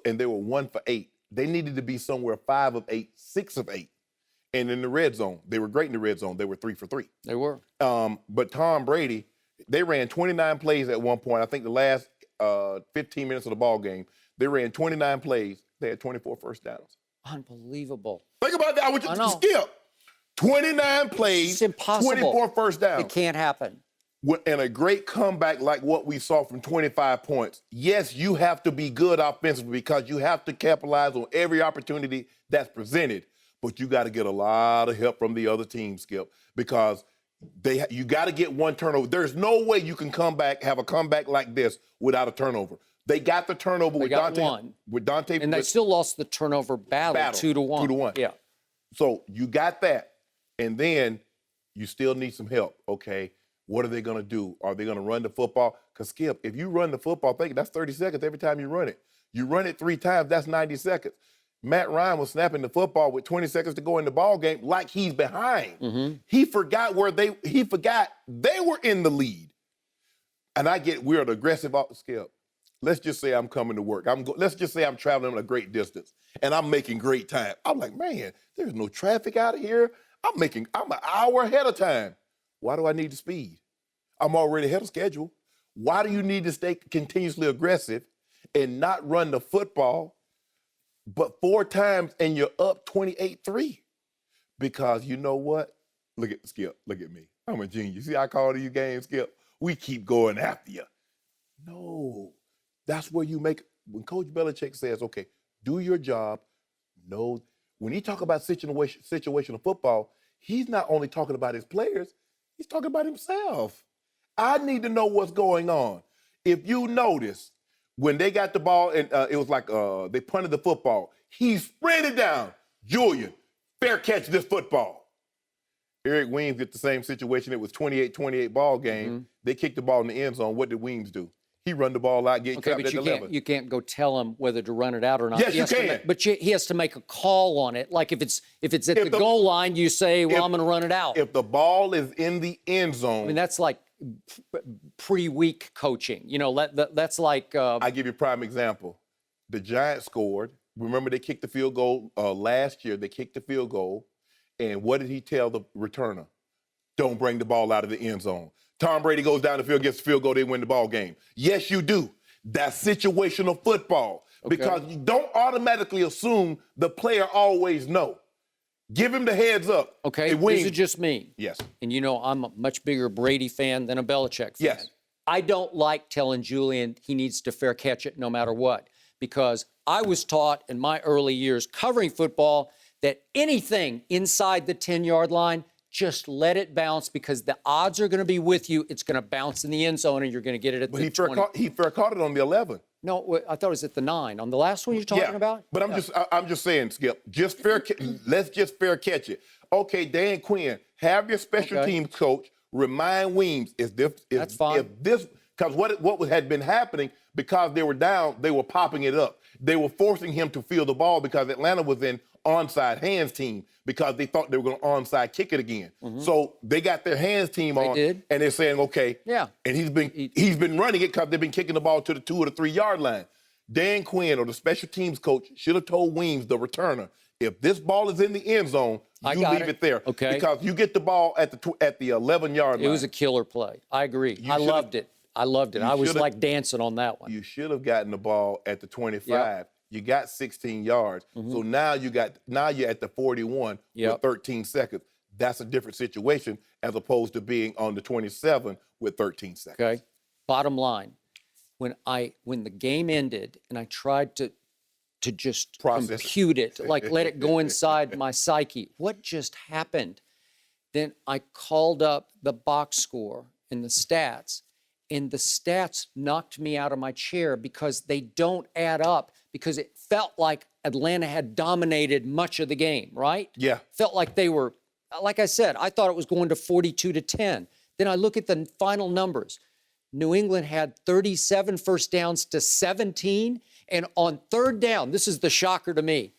And they were 1 for 8. They needed to be somewhere 5 of 8, 6 of 8. And in the red zone, they were great in the red zone. They were 3 for 3. They were. But Tom Brady, they ran 29 plays at one point. I think the last 15 minutes of the ball game, they ran 29 plays. They had 24 1st downs. Unbelievable. Think about that. I want you to skip. 29 plays, it's impossible. 24 1st downs. It can't happen. And a great comeback like what we saw from 25 points. Yes, you have to be good offensively because you have to capitalize on every opportunity that's presented. But you got to get a lot of help from the other team, Skip, because you got to get one turnover. There's no way you can have a comeback like this without a turnover. They got the turnover with got Dante. one. With Dante. And they still lost the turnover battle 2-1. 2-1. Yeah. So you got that. And then you still need some help. Okay, what are they going to do? Are they going to run the football? Because, Skip, if you run the football, that's 30 seconds every time you run it. You run it 3 times, that's 90 seconds. Matt Ryan was snapping the football with 20 seconds to go in the ball game like he's behind. Mm-hmm. He forgot they were in the lead. And I get weird, aggressive off the Skip. Let's just say I'm coming to work. Let's just say I'm traveling a great distance and I'm making great time. I'm like, man, there's no traffic out of here. I'm an hour ahead of time. Why do I need the speed? I'm already ahead of schedule. Why do you need to stay continuously aggressive and not run the football, but 4 times and you're up 28-3? Because you know what? Look at Skip. Look at me. I'm a genius. See how I call these games, Skip? We keep going after you. No. That's where you make, when Coach Belichick says, okay, do your job. No. When he talk about situational football, he's not only talking about his players, he's talking about himself. I need to know what's going on. If you notice, when they got the ball, and it was like they punted the football, he sprinted down. Julian, fair catch this football. Eric Weems get the same situation. It was 28-28 ball game. Mm-hmm. They kicked the ball in the end zone. What did Weems do? He run the ball out, get trapped at the 11. You can't go tell him whether to run it out or not. Yes, you can. He has to make a call on it. Like if it's at the goal line, you say, well, I'm going to run it out. If the ball is in the end zone. I mean, that's like pre-week coaching. You know, that's like. I give you a prime example. The Giants scored. Remember, they kicked the field goal last year. They kicked the field goal. And what did he tell the returner? Don't bring the ball out of the end zone. Tom Brady goes down the field, gets the field goal, they win the ball game. Yes, you do. That's situational football. Okay. Because you don't automatically assume the player always know. Give him the heads up. Okay, this is just me. Yes. And you know, I'm a much bigger Brady fan than a Belichick fan. Yes. I don't like telling Julian he needs to fair catch it no matter what. Because I was taught in my early years covering football that anything inside the 10-yard line, just let it bounce because the odds are going to be with you. It's going to bounce in the end zone, and you're going to get it at the 20. He fair caught it on the 11. No, I thought it was at the 9. On the last one you're talking about? But I'm just saying, Skip, let's just fair catch it. Okay, Dan Quinn, have your special teams coach remind Weems, that's fine. Because what had been happening, because they were down, they were popping it up. They were forcing him to field the ball because Atlanta was in onside hands team because they thought they were going to onside kick it again. Mm-hmm. So they got their hands team on, and they're saying, okay. Yeah. And he's been running it because they've been kicking the ball to the 2 or the 3 yard line. Dan Quinn or the special teams coach should have told Weems, the returner, if this ball is in the end zone, you leave it there. Okay. Because you get the ball at the 11 yard line. It was a killer play. I agree. I loved it. I was like dancing on that one. You should have gotten the ball at the 25. Yep. You got 16 yards. Mm-hmm. So now you're at the 41 with 13 seconds. That's a different situation as opposed to being on the 27 with 13 seconds. Okay. Bottom line, when the game ended and I tried to just compute it, like let it go inside my psyche, what just happened? Then I called up the box score and the stats, and the stats knocked me out of my chair because they don't add up. Because it felt like Atlanta had dominated much of the game, right? Yeah. Felt like they were, like I said, I thought it was going to 42-10. Then I look at the final numbers. New England had 37 first downs to 17. And on third down, this is the shocker to me,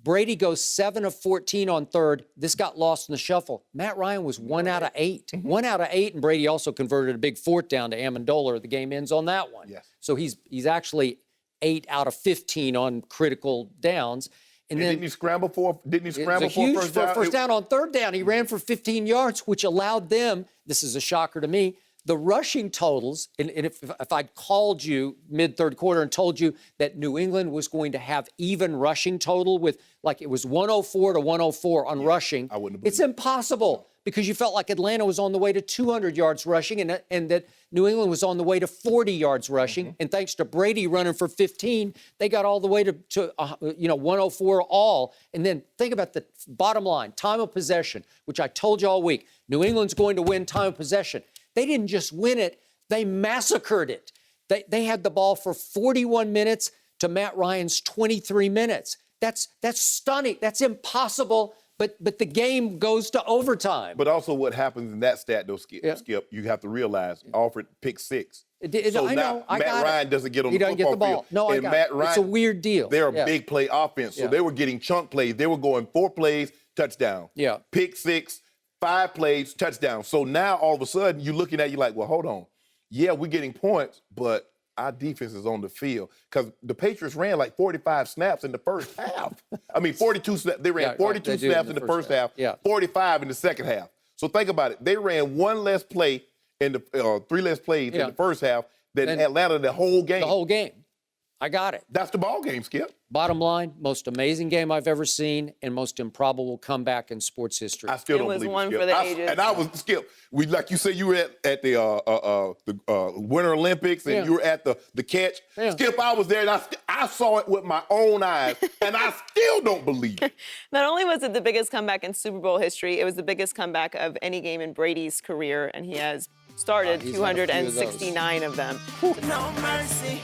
Brady goes 7 of 14 on third. This got lost in the shuffle. Matt Ryan was 1 out of 8. 1 out of 8, and Brady also converted a big 4th down to Amendola. The game ends on that one. Yes. So he's actually 8 out of 15 on critical downs. And then didn't he scramble for first down on third down. He ran for 15 yards, which allowed them, this is a shocker to me, the rushing totals, and if I'd called you mid-third quarter and told you that New England was going to have even rushing total with, like it was 104 to 104 on rushing, I wouldn't have it's impossible because you felt like Atlanta was on the way to 200 yards rushing and that New England was on the way to 40 yards rushing. Mm-hmm. And thanks to Brady running for 15, they got all the way to 104 all. And then think about the bottom line, time of possession, which I told you all week. New England's going to win time of possession. They didn't just win it, they massacred it. They had the ball for 41 minutes to Matt Ryan's 23 minutes. That's stunning. That's impossible. But the game goes to overtime. But also what happens in that stat, though, Skip, you have to realize, Alfred picked 6. So I know. Matt Ryan doesn't get on the football get the ball. field. No, and Matt Ryan, it's a weird deal. They're a big play offense, so they were getting chunk plays. They were going 4 plays, touchdown. Yeah. Pick 6, 5 plays, touchdown. So now all of a sudden you're looking at, you're like, well, hold on. Yeah, we're getting points, but our defense is on the field. Because the Patriots ran like 45 snaps in the first half. I mean, 42 snaps. They ran 42 snaps in the first half, 45 in the second half. So think about it. They ran 1 less play in the 3 less plays in the first half than Atlanta the whole game. The whole game. I got it. That's the ball game, Skip. Bottom line, most amazing game I've ever seen and most improbable comeback in sports history. I still don't believe it. It was one Skip. for the ages. And I was, Skip, like you said, you were at the Winter Olympics and you were at the catch. Yeah. Skip, I was there and I saw it with my own eyes and I still don't believe it. Not only was it the biggest comeback in Super Bowl history, it was the biggest comeback of any game in Brady's career, and he has started 269 of them. No mercy.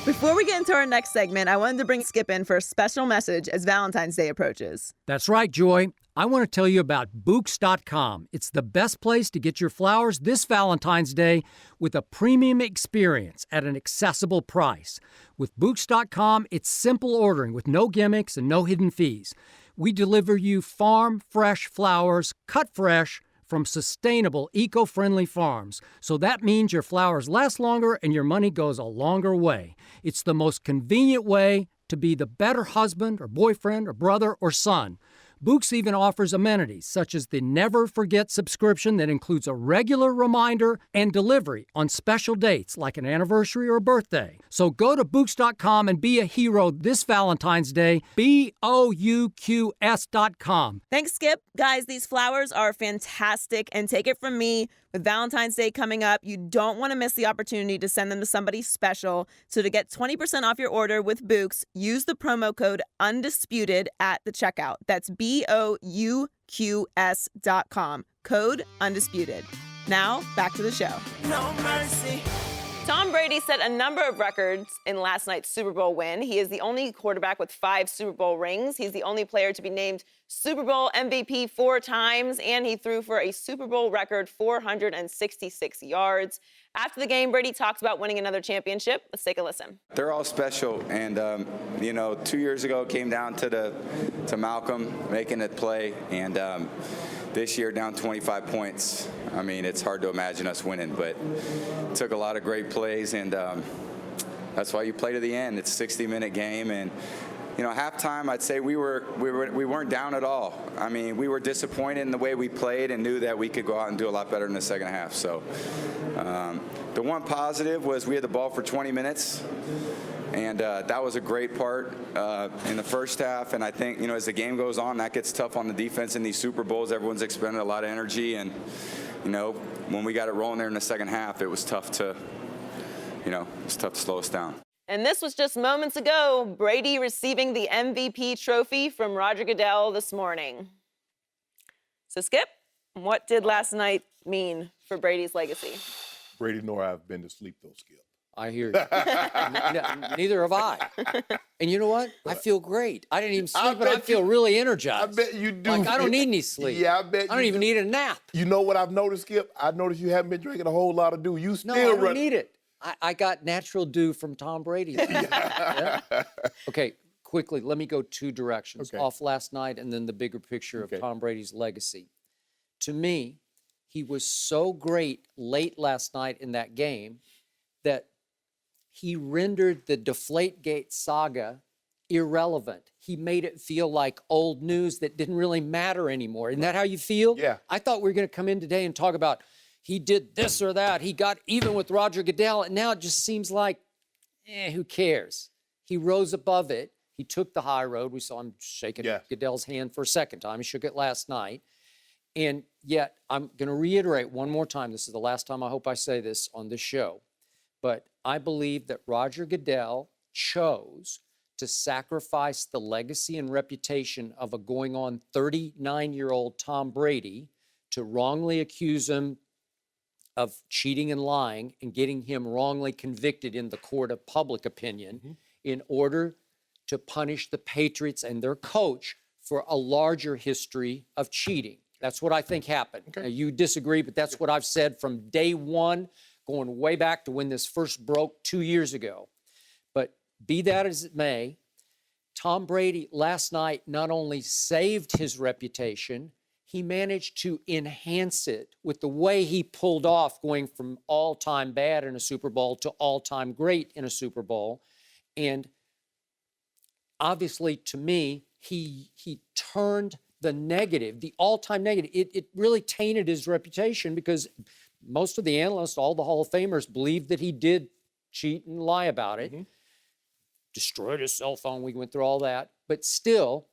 Before we get into our next segment, I wanted to bring Skip in for a special message as Valentine's Day approaches. That's right, Joy. I want to tell you about Books.com. It's the best place to get your flowers this Valentine's Day with a premium experience at an accessible price. With Books.com, it's simple ordering with no gimmicks and no hidden fees. We deliver you farm-fresh flowers, cut fresh, from sustainable, eco-friendly farms. So that means your flowers last longer and your money goes a longer way. It's the most convenient way to be the better husband or boyfriend or brother or son. Books even offers amenities such as the Never Forget subscription that includes a regular reminder and delivery on special dates like an anniversary or birthday. So go to Books.com and be a hero this Valentine's Day. BOUQS.com. Thanks, Skip. Guys, these flowers are fantastic, and take it from me, with Valentine's Day coming up, you don't want to miss the opportunity to send them to somebody special. So to get 20% off your order with Books, use the promo code UNDISPUTED at the checkout. That's BOUQS.com. Code UNDISPUTED. Now, back to the show. No mercy. Tom Brady set a number of records in last night's Super Bowl win. He is the only quarterback with 5 Super Bowl rings. He's the only player to be named Super Bowl MVP 4 times, and he threw for a Super Bowl record 466 yards. After the game, Brady talks about winning another championship. Let's take a listen. They're all special, and 2 years ago it came down to Malcolm making it play, and this year down 25 points. I mean, it's hard to imagine us winning, but it took a lot of great plays, and that's why you play to the end. It's a 60-minute game, and halftime, I'd say we weren't down at all. I mean, we were disappointed in the way we played and knew that we could go out and do a lot better in the second half. So the one positive was we had the ball for 20 minutes, and that was a great part in the first half. And I think, as the game goes on, that gets tough on the defense in these Super Bowls. Everyone's expended a lot of energy, and when we got it rolling there in the second half, it was tough to slow us down. And this was just moments ago, Brady receiving the MVP trophy from Roger Goodell this morning. So, Skip, what did last night mean for Brady's legacy? Brady nor I have been to sleep, though, Skip. I hear you. Neither have I. And you know what? I feel great. I didn't even sleep, but I feel really energized. I bet you do. Like, I don't need any sleep. Yeah, I bet I don't even need a nap. You know what I've noticed, Skip? I noticed you haven't been drinking a whole lot of dew. You still No, I don't need it. I got natural dew from Tom Brady. Yeah. Okay, quickly, let me go 2 directions. Okay. Off last night and then the bigger picture of Tom Brady's legacy. To me, he was so great late last night in that game that he rendered the Deflategate saga irrelevant. He made it feel like old news that didn't really matter anymore. Isn't that how you feel? Yeah. I thought we were going to come in today and talk about he did this or that. He got even with Roger Goodell. And now it just seems like, who cares? He rose above it. He took the high road. We saw him shaking Goodell's hand for a second time. He shook it last night. And yet, I'm going to reiterate one more time. This is the last time I hope I say this on this show. But I believe that Roger Goodell chose to sacrifice the legacy and reputation of a going on 39-year-old Tom Brady to wrongly accuse him of cheating and lying and getting him wrongly convicted in the court of public opinion in order to punish the Patriots and their coach for a larger history of cheating. That's what I think happened. Okay. Now, you disagree, but that's what I've said from day one, going way back to when this first broke 2 years ago. But be that as it may, Tom Brady last night not only saved his reputation, he managed to enhance it with the way he pulled off going from all-time bad in a Super Bowl to all-time great in a Super Bowl. And obviously, to me, he turned the negative, the all-time negative. It really tainted his reputation because most of the analysts, all the Hall of Famers, believed that he did cheat and lie about it. Destroyed his cell phone. We went through all that. But still,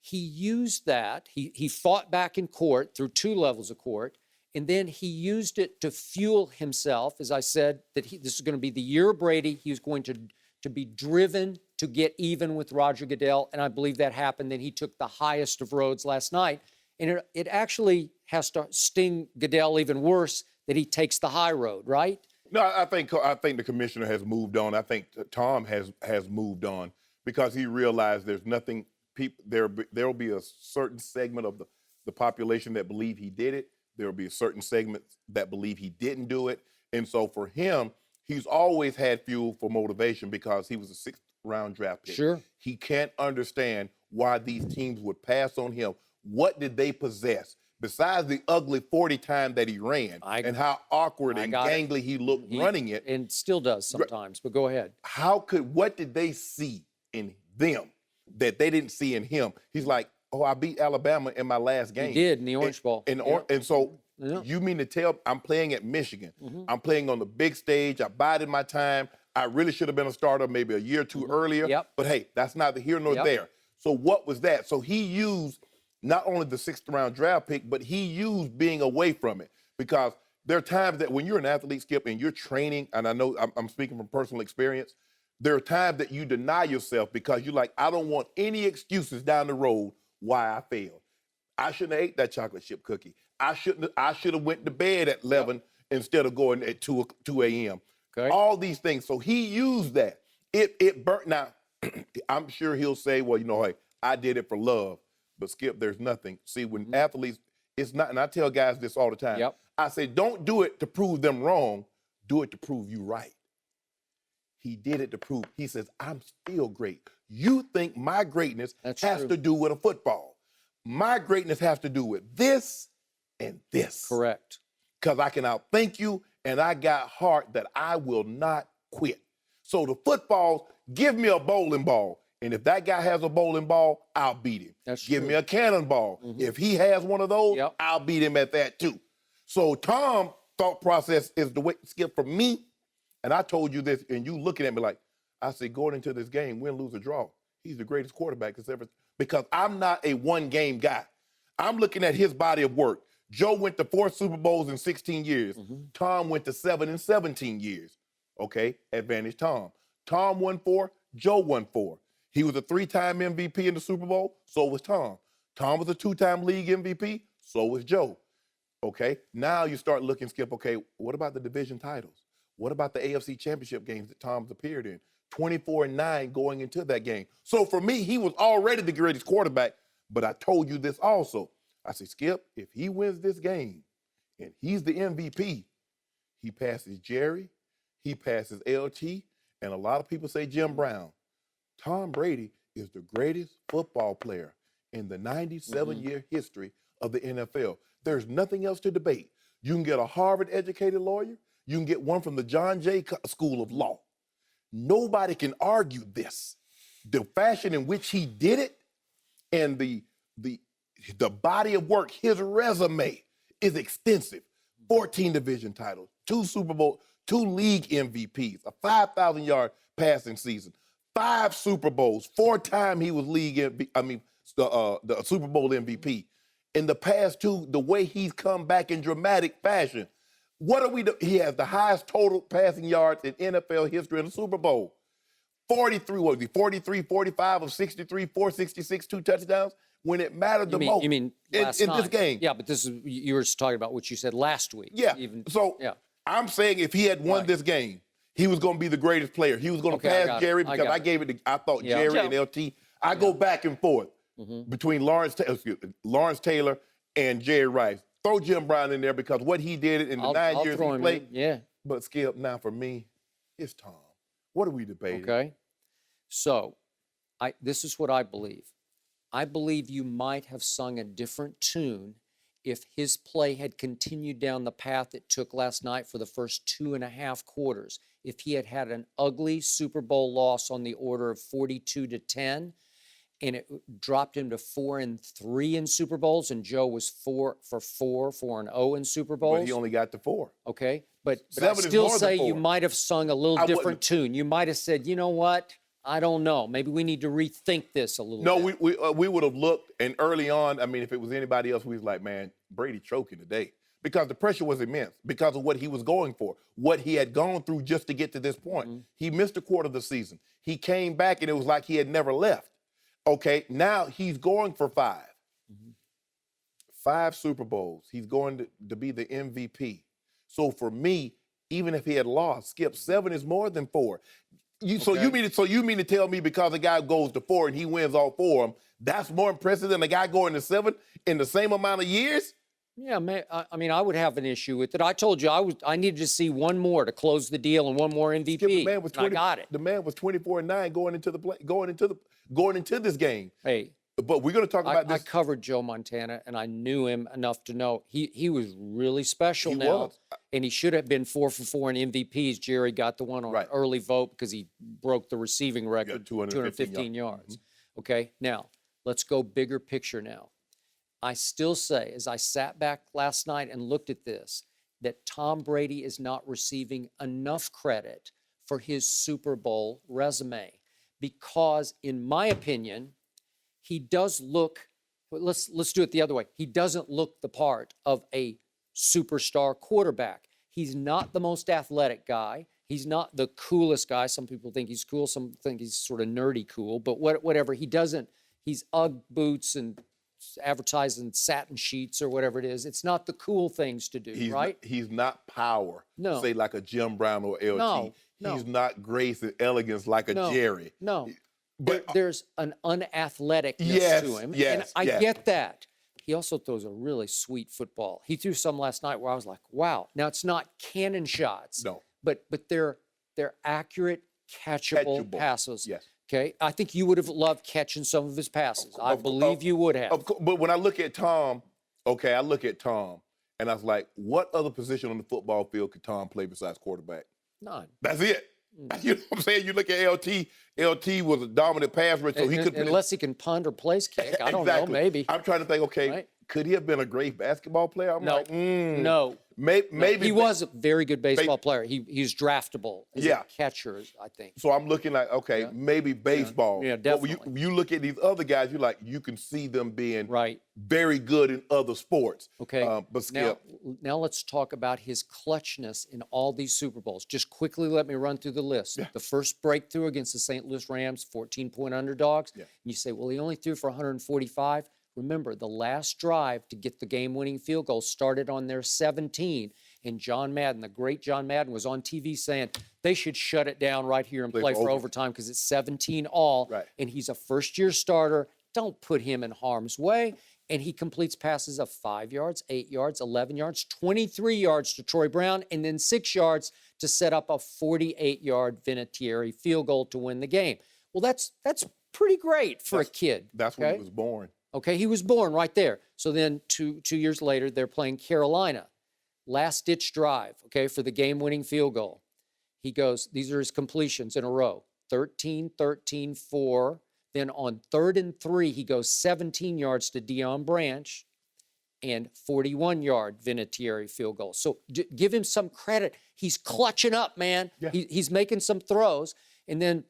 he used that. He fought back in court through 2 levels of court. And then he used it to fuel himself. As I said, that this is going to be the year of Brady. He was going to be driven to get even with Roger Goodell. And I believe that happened. Then he took the highest of roads last night. And it actually has to sting Goodell even worse that he takes the high road, right? No, I think the commissioner has moved on. I think Tom has moved on because he realized there's nothing. There will be a certain segment of the population that believe he did it. There will be a certain segment that believe he didn't do it. And so for him, he's always had fuel for motivation because he was a 6th-round draft pick. Sure. He can't understand why these teams would pass on him. What did they possess? Besides the ugly 40 time that he ran and how awkward and gangly he looked running it. And still does sometimes, but go ahead. What did they see in them that they didn't see in him? He's like, oh, I beat Alabama in my last game. He did in the Orange Bowl. And so you mean to tell I'm playing at Michigan. I'm playing on the big stage. I bided my time. I really should have been a starter maybe a year or two earlier. But hey, that's neither here nor there. So what was that? So he used not only the 6th-round draft pick, but he used being away from it because there are times that when you're an athlete, Skip, and you're training, and I know I'm speaking from personal experience, there are times that you deny yourself because you're like, I don't want any excuses down the road why I failed. I shouldn't have ate that chocolate chip cookie. I should have went to bed at 11 instead of going at 2 a.m. Okay. All these things. So he used that. It burnt. Now, I'm sure he'll say, well, hey, I did it for love. But Skip, there's nothing. See, when athletes, it's not, and I tell guys this all the time. I say, don't do it to prove them wrong. Do it to prove you right. He did it to prove, he says, I'm still great. You think my greatness has to do with a football. My greatness has to do with this and this. Correct. Because I can outthink you, and I got heart that I will not quit. So the footballs, give me a bowling ball. And if that guy has a bowling ball, I'll beat him. Give me a cannonball. If he has one of those, I'll beat him at that too. So Tom's thought process is the way, Skip, for me, and I told you this, and you looking at me like, I said, going into this game, win, lose, or draw, he's the greatest quarterback that's ever, because I'm not a one-game guy. I'm looking at his body of work. Joe went to 4 Super Bowls in 16 years. Tom went to 7 in 17 years. Okay, advantage Tom. Tom won 4, Joe won 4. He was a 3-time MVP in the Super Bowl, so was Tom. Tom was a 2-time league MVP, so was Joe. Okay, now you start looking, Skip, okay, what about the division titles? What about the AFC Championship games that Tom's appeared in? 24-9 going into that game. So for me, he was already the greatest quarterback, but I told you this also. I said, Skip, if he wins this game and he's the MVP, he passes Jerry, he passes LT, and a lot of people say Jim Brown. Tom Brady is the greatest football player in the 97-year history of the NFL. There's nothing else to debate. You can get a Harvard-educated lawyer. You can get one from the John Jay School of Law. Nobody can argue this. The fashion in which he did it and the body of work, his resume is extensive. 14 division titles, 2 Super Bowl, 2 league MVPs, a 5,000-yard passing season, 5 Super Bowls, 4-time he was the Super Bowl MVP. In the past 2, the way he's come back in dramatic fashion. What are we doing? He has the highest total passing yards in NFL history in the Super Bowl. 43, what was he, 43, 45 of 63, 466, 2 touchdowns, when it mattered the most. You mean last in night? this game. Yeah, but this is, you were talking about what you said last week. Yeah. I'm saying if he had won this game, he was going to be the greatest player. He was going to pass Jerry because I gave it to, I thought Jerry and LT. I go back and forth between Lawrence Taylor and Jerry Rice. Throw Jim Brown in there because what he did in the 9 years he played. Yeah. But Skip, now for me, it's Tom. What are we debating? Okay. So, this is what I believe. I believe you might have sung a different tune if his play had continued down the path it took last night for the first 2.5 quarters. If he had had an ugly Super Bowl loss on the order of 42-10, and it dropped him to 4-3 in Super Bowls, and Joe was 4-0 in Super Bowls. But he only got to 4. Okay, but I still say you might have sung a little different tune. You might have said, you know what? I don't know. Maybe we need to rethink this a little bit. No, we would have looked, and early on, I mean, if it was anybody else, we was like, man, Brady choking today. Because the pressure was immense, because of what he was going for, what he had gone through just to get to this point. He missed a quarter of the season. He came back, and it was like he had never left. Okay, now he's going for 5. 5 Super Bowls. He's going to be the MVP. So for me, even if he had lost, Skip, 7 is more than 4. So you mean to tell me because a guy goes to 4 and he wins all 4 of them, that's more impressive than a guy going to 7 in the same amount of years? Yeah, I mean, I would have an issue with it. I told you I needed to see one more to close the deal and one more MVP. Skip, the man was I got it. The man was 24-9 going into this game. Hey, but we're going to talk about this. I covered Joe Montana, and I knew him enough to know he was really special He now. was. And he should have been 4 for 4 in MVPs. Jerry got the one on early vote because he broke the receiving record, 215 yards. Okay, now let's go bigger picture now. I still say, as I sat back last night and looked at this, that Tom Brady is not receiving enough credit for his Super Bowl resume because, in my opinion, he does look, let's do it the other way. He doesn't look the part of a superstar quarterback. He's not the most athletic guy. He's not the coolest guy. Some people think he's cool. Some think he's sort of nerdy cool. But whatever, he doesn't, he's Ugg boots and advertising satin sheets or whatever it is. It's not the cool things to do, right? He's not power, say like a Jim Brown or LT. No. He's not grace and elegance like a Jerry. No. But there's an unathleticness to him. And I get that. He also throws a really sweet football. He threw some last night where I was like, wow. Now, it's not cannon shots. No. But they're accurate, catchable passes. Yes. Okay? I think you would have loved catching some of his passes. I believe you would have. But when I look at Tom, I look at Tom, and I was like, what other position on the football field could Tom play besides quarterback? None. That's it. You know what I'm saying? You look at LT was a dominant pass rusher, so he could. Unless he can punt or place kick. I don't know, maybe. I'm trying to think, could he have been a great basketball player? I'm like, no. Maybe. He was a very good baseball player. He's draftable as a catcher, I think. So I'm looking like, maybe baseball. Yeah, definitely. But you look at these other guys, you can see them being very good in other sports. Okay. But Skip. Now let's talk about his clutchness in all these Super Bowls. Just quickly let me run through the list. Yeah. The first breakthrough against the St. Louis Rams, 14-point underdogs. Yeah. And you say, well, he only threw for 145. Remember, the last drive to get the game-winning field goal started on their 17, and John Madden, the great John Madden, was on TV saying they should shut it down right here and play for overtime because it's 17-all, and he's a first-year starter. Don't put him in harm's way. And he completes passes of 5 yards, 8 yards, 11 yards, 23 yards to Troy Brown, and then 6 yards to set up a 48-yard Vinatieri field goal to win the game. Well, that's pretty great for a kid. That's when he was born. Okay, he was born right there. So then 2 years later, they're playing Carolina. Last-ditch drive, okay, for the game-winning field goal. He goes, these are his completions in a row. 13, 13, 4. Then on 3rd and 3, he goes 17 yards to Deion Branch and 41-yard Vinatieri field goal. So give him some credit. He's clutching up, man. Yeah. He's making some throws. And then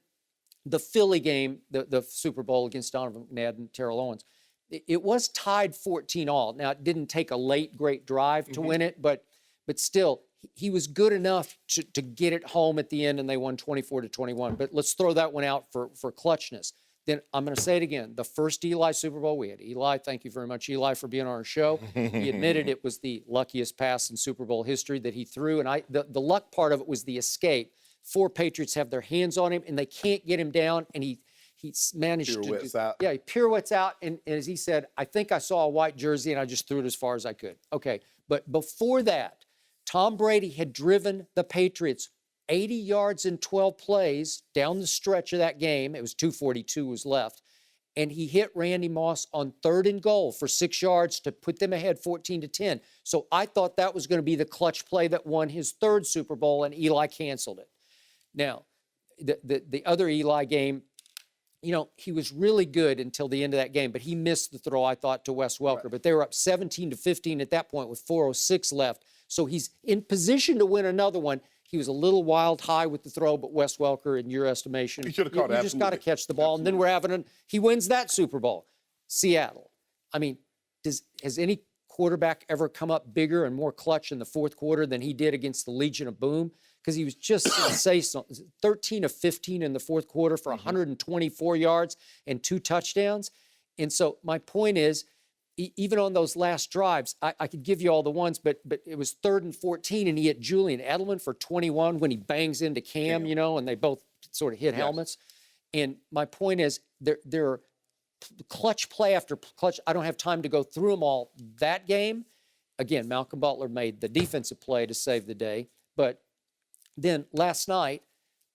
the Philly game, the Super Bowl against Donovan McNabb and Terrell Owens, it was tied 14-all. Now, it didn't take a late, great drive to win it, but still, he was good enough to get it home at the end, and they won 24-21. But let's throw that one out for clutchness. Then I'm going to say it again. The first Eli Super Bowl, we had Eli. Thank you very much, Eli, for being on our show. He admitted it was the luckiest pass in Super Bowl history that he threw. And the luck part of it was the escape. 4 Patriots have their hands on him, and they can't get him down. And he managed pirouettes to out. Yeah, he pirouettes out. And as he said, I think I saw a white jersey, and I just threw it as far as I could. Okay, but before that, Tom Brady had driven the Patriots 80 yards in 12 plays down the stretch of that game. It was 2:42 was left. And he hit Randy Moss on 3rd and goal for 6 yards to put them ahead 14-10. So I thought that was going to be the clutch play that won his 3rd Super Bowl, and Eli canceled it. Now, the other Eli game, you know, he was really good until the end of that game, but he missed the throw, I thought, to Wes Welker. Right. But they were up 17-15 at that point with 4:06 left. So he's in position to win another one. He was a little wild high with the throw, but Wes Welker, in your estimation, he should have caught it. You just got to catch the ball. Absolutely. And then he wins that Super Bowl. Seattle. I mean, has any quarterback ever come up bigger and more clutch in the 4th quarter than he did against the Legion of Boom? Because he was just sensational. 13 of 15 in the 4th quarter for 124 yards and 2 touchdowns. And so my point is, even on those last drives, I could give you all the ones, but it was 3rd and 14, and he hit Julian Edelman for 21 when he bangs into Cam, you know, and they both sort of hit helmets. And my point is, there are clutch play after clutch. I don't have time to go through them all. That game, again, Malcolm Butler made the defensive play to save the day. But then last night,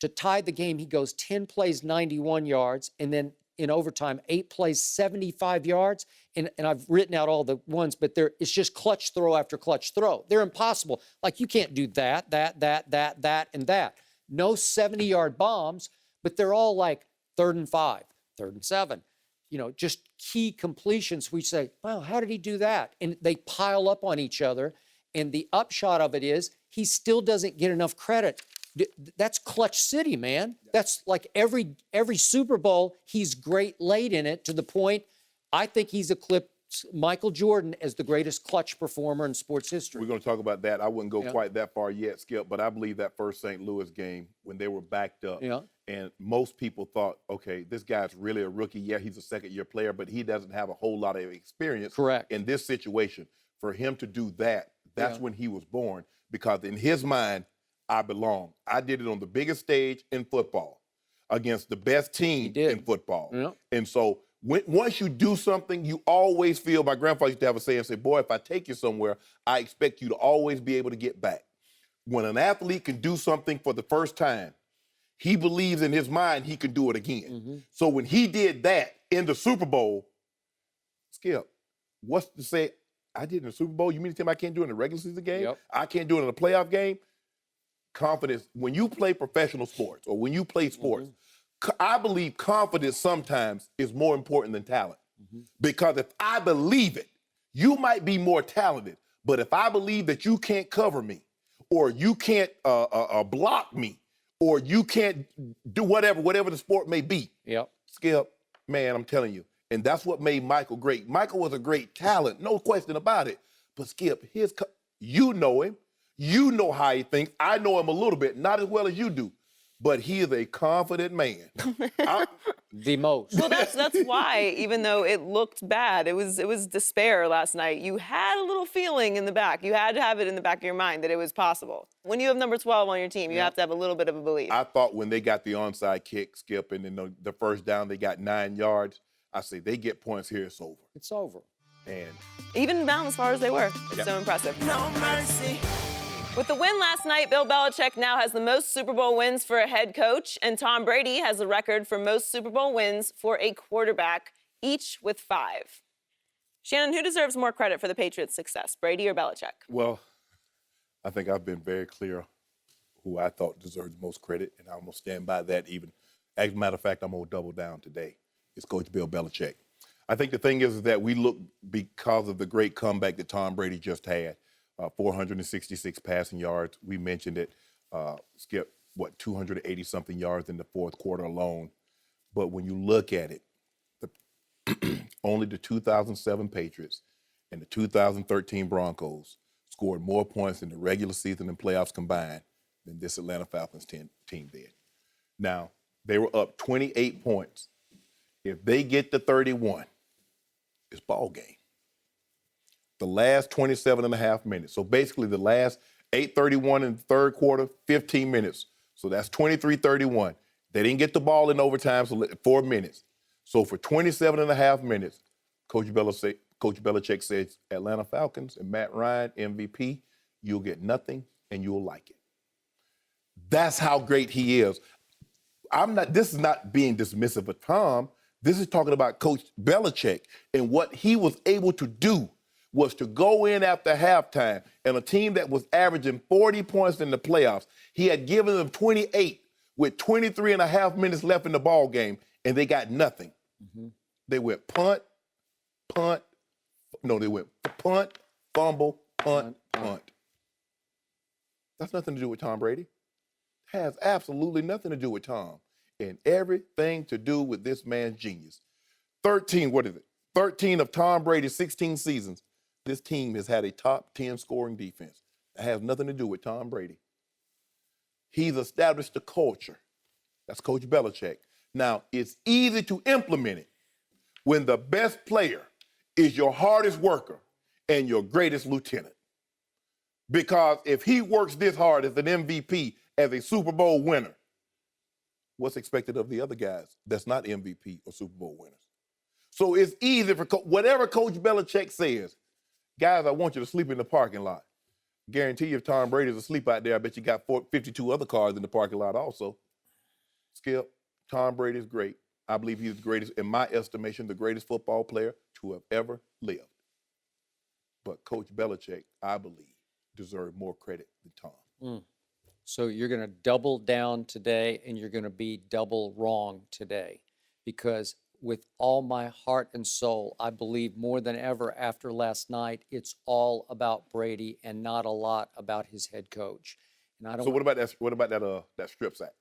to tie the game, he goes 10 plays, 91 yards, and then in overtime, 8 plays, 75 yards. And I've written out all the ones, but it's just clutch throw after clutch throw. They're impossible. Like, you can't do that, and that. No 70-yard bombs, but they're all like 3rd and 5, 3rd and 7. You know, just key completions. We say, wow, how did he do that? And they pile up on each other. And the upshot of it is he still doesn't get enough credit. That's clutch city, man. That's like every Super Bowl, he's great late in it, to the point I think he's eclipsed Michael Jordan as the greatest clutch performer in sports history. We're going to talk about that. I wouldn't go quite that far yet, Skip, but I believe that first St. Louis game, when they were backed up, and most people thought, okay, this guy's really a rookie. Yeah, he's a second-year player, but he doesn't have a whole lot of experience in this situation. For him to do that, that's when he was born, because in his mind, I belong. I did it on the biggest stage in football against the best team in football. Yeah. And so once you do something, you always feel, my grandfather used to have a saying, say, boy, if I take you somewhere, I expect you to always be able to get back. When an athlete can do something for the first time, he believes in his mind he can do it again. Mm-hmm. So when he did that in the Super Bowl, Skip, what's to say, I did it in the Super Bowl? You mean to tell me I can't do it in a regular season game? Yep. I can't do it in a playoff game? Confidence, when you play professional sports or when you play sports, I believe confidence sometimes is more important than talent. Because if I believe it, you might be more talented, but if I believe that you can't cover me, or you can't block me, or you can't do whatever the sport may be, Skip, man, I'm telling you. And that's what made Michael great. Michael was a great talent, no question about it. But Skip, you know him. You know how he thinks. I know him a little bit, not as well as you do, but he is a confident man. The most. Well, that's why, even though it looked bad, it was despair last night. You had a little feeling in the back. You had to have it in the back of your mind that it was possible. When you have number 12 on your team, you have to have a little bit of a belief. I thought when they got the onside kick, Skip, and then the first down, they got 9 yards. I say, they get points here, it's over. It's over. And even down as far as they were. It's so impressive. No mercy. With the win last night, Bill Belichick now has the most Super Bowl wins for a head coach, and Tom Brady has the record for most Super Bowl wins for a quarterback, each with 5. Shannon, who deserves more credit for the Patriots' success, Brady or Belichick? Well, I think I've been very clear who I thought deserves most credit, and I'm going to stand by that even. As a matter of fact, I'm going to double down today. It's Coach Bill Belichick. I think the thing is that we look, because of the great comeback that Tom Brady just had, 466 passing yards. We mentioned it. Skip, 280-something yards in the 4th quarter alone. But when you look at it, only the 2007 Patriots and the 2013 Broncos scored more points in the regular season and playoffs combined than this Atlanta Falcons team did. Now, they were up 28 points. If they get to 31, it's ball game. The last 27 and a half minutes. So basically the last 8:31 in the third quarter, 15 minutes. So that's 23-31. They didn't get the ball in overtime, so 4 minutes. So for 27 and a half minutes, Coach Belichick says, Atlanta Falcons and Matt Ryan, MVP, you'll get nothing and you'll like it. That's how great he is. This is not being dismissive of Tom. This is talking about Coach Belichick, and what he was able to do was to go in after halftime, and a team that was averaging 40 points in the playoffs, he had given them 28 with 23 and a half minutes left in the ball game, and they got nothing. Mm-hmm. They went punt, fumble, punt. That's nothing to do with Tom Brady. Has absolutely nothing to do with Tom, and everything to do with this man's genius. 13 of Tom Brady's 16 seasons, this team has had a top 10 scoring defense. It has nothing to do with Tom Brady. He's established a culture. That's Coach Belichick. Now, it's easy to implement it when the best player is your hardest worker and your greatest lieutenant. Because if he works this hard as an MVP, as a Super Bowl winner, what's expected of the other guys that's not MVP or Super Bowl winners? So it's easy for whatever Coach Belichick says, guys, I want you to sleep in the parking lot. Guarantee you if Tom Brady's asleep out there, I bet you got 52 other cars in the parking lot also. Skip, Tom Brady's great. I believe he's the greatest, in my estimation, the greatest football player to have ever lived. But Coach Belichick, I believe, deserved more credit than Tom. So you're going to double down today, and you're going to be double wrong today, because with all my heart and soul, I believe more than ever after last night, it's all about Brady and not a lot about his head coach. And I don't. So what about that strip sack?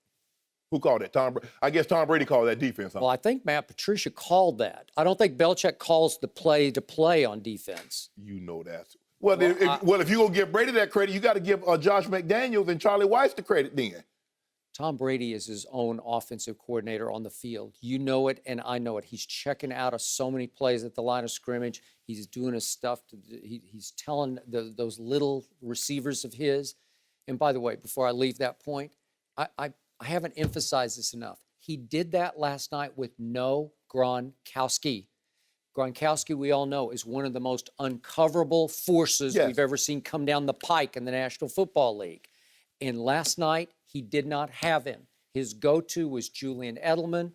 Who called that? I guess Tom Brady called that defense. Huh? Well, I think Matt Patricia called that. I don't think Belichick calls the play on defense. You know that. Well, if you're going to give Brady that credit, you got to give Josh McDaniels and Charlie Weiss the credit then. Tom Brady is his own offensive coordinator on the field. You know it, and I know it. He's checking out of so many plays at the line of scrimmage. He's doing his stuff. He's telling those little receivers of his. And by the way, before I leave that point, I haven't emphasized this enough. He did that last night with no Gronkowski. Gronkowski, we all know, is one of the most uncoverable forces we've ever seen come down the pike in the National Football League. And last night, he did not have him. His go-to was Julian Edelman.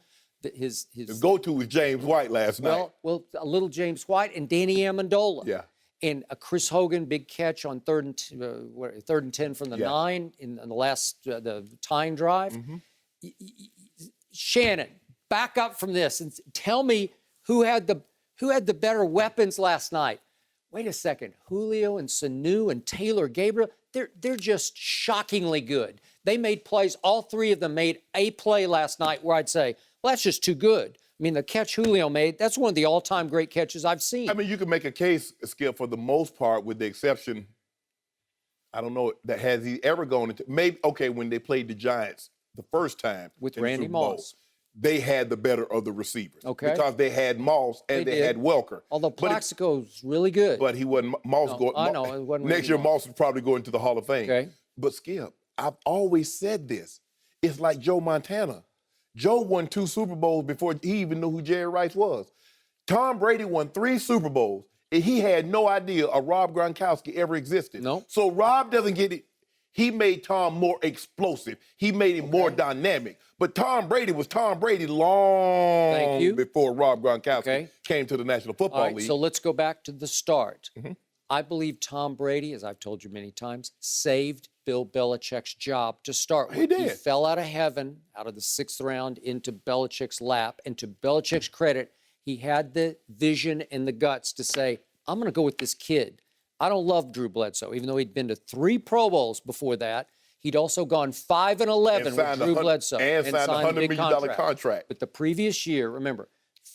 His go-to was James White last night. Well, a little James White and Danny Amendola. Yeah. And a Chris Hogan big catch on third and 10 from the 9 in the last the tying drive. Mm-hmm. Shannon, back up from this and tell me who had the better weapons last night. Wait a second, Julio and Sanu and Taylor Gabriel, they're just shockingly good. They made plays. All three of them made a play last night where I'd say, well, that's just too good. I mean, the catch Julio made, that's one of the all-time great catches I've seen. I mean, you can make a case, Skip, for the most part, with the exception, I don't know, that has he ever gone into, when they played the Giants the first time. With Randy Moss. They had the better of the receivers. Okay. Because they had Moss and they had Welker. Although Plaxico's really good. But he wasn't, Moss it wasn't next year, Moss would probably go into the Hall of Fame. Okay. But Skip, I've always said this. It's like Joe Montana. Joe won 2 Super Bowls before he even knew who Jerry Rice was. Tom Brady won 3 Super Bowls, and he had no idea a Rob Gronkowski ever existed. No. So Rob doesn't get it. He made Tom more explosive. He made him more dynamic. But Tom Brady was Tom Brady long before Rob Gronkowski came to the National Football League. So let's go back to the start. Mm-hmm. I believe Tom Brady, as I've told you many times, saved Bill Belichick's job to start with. He did. He fell out of heaven, out of the 6th round, into Belichick's lap. And to Belichick's credit, he had the vision and the guts to say, I'm going to go with this kid. I don't love Drew Bledsoe, even though he'd been to 3 Pro Bowls before that. He'd also gone 5-11 with Drew Bledsoe and signed a $100 million contract. But the previous year, remember,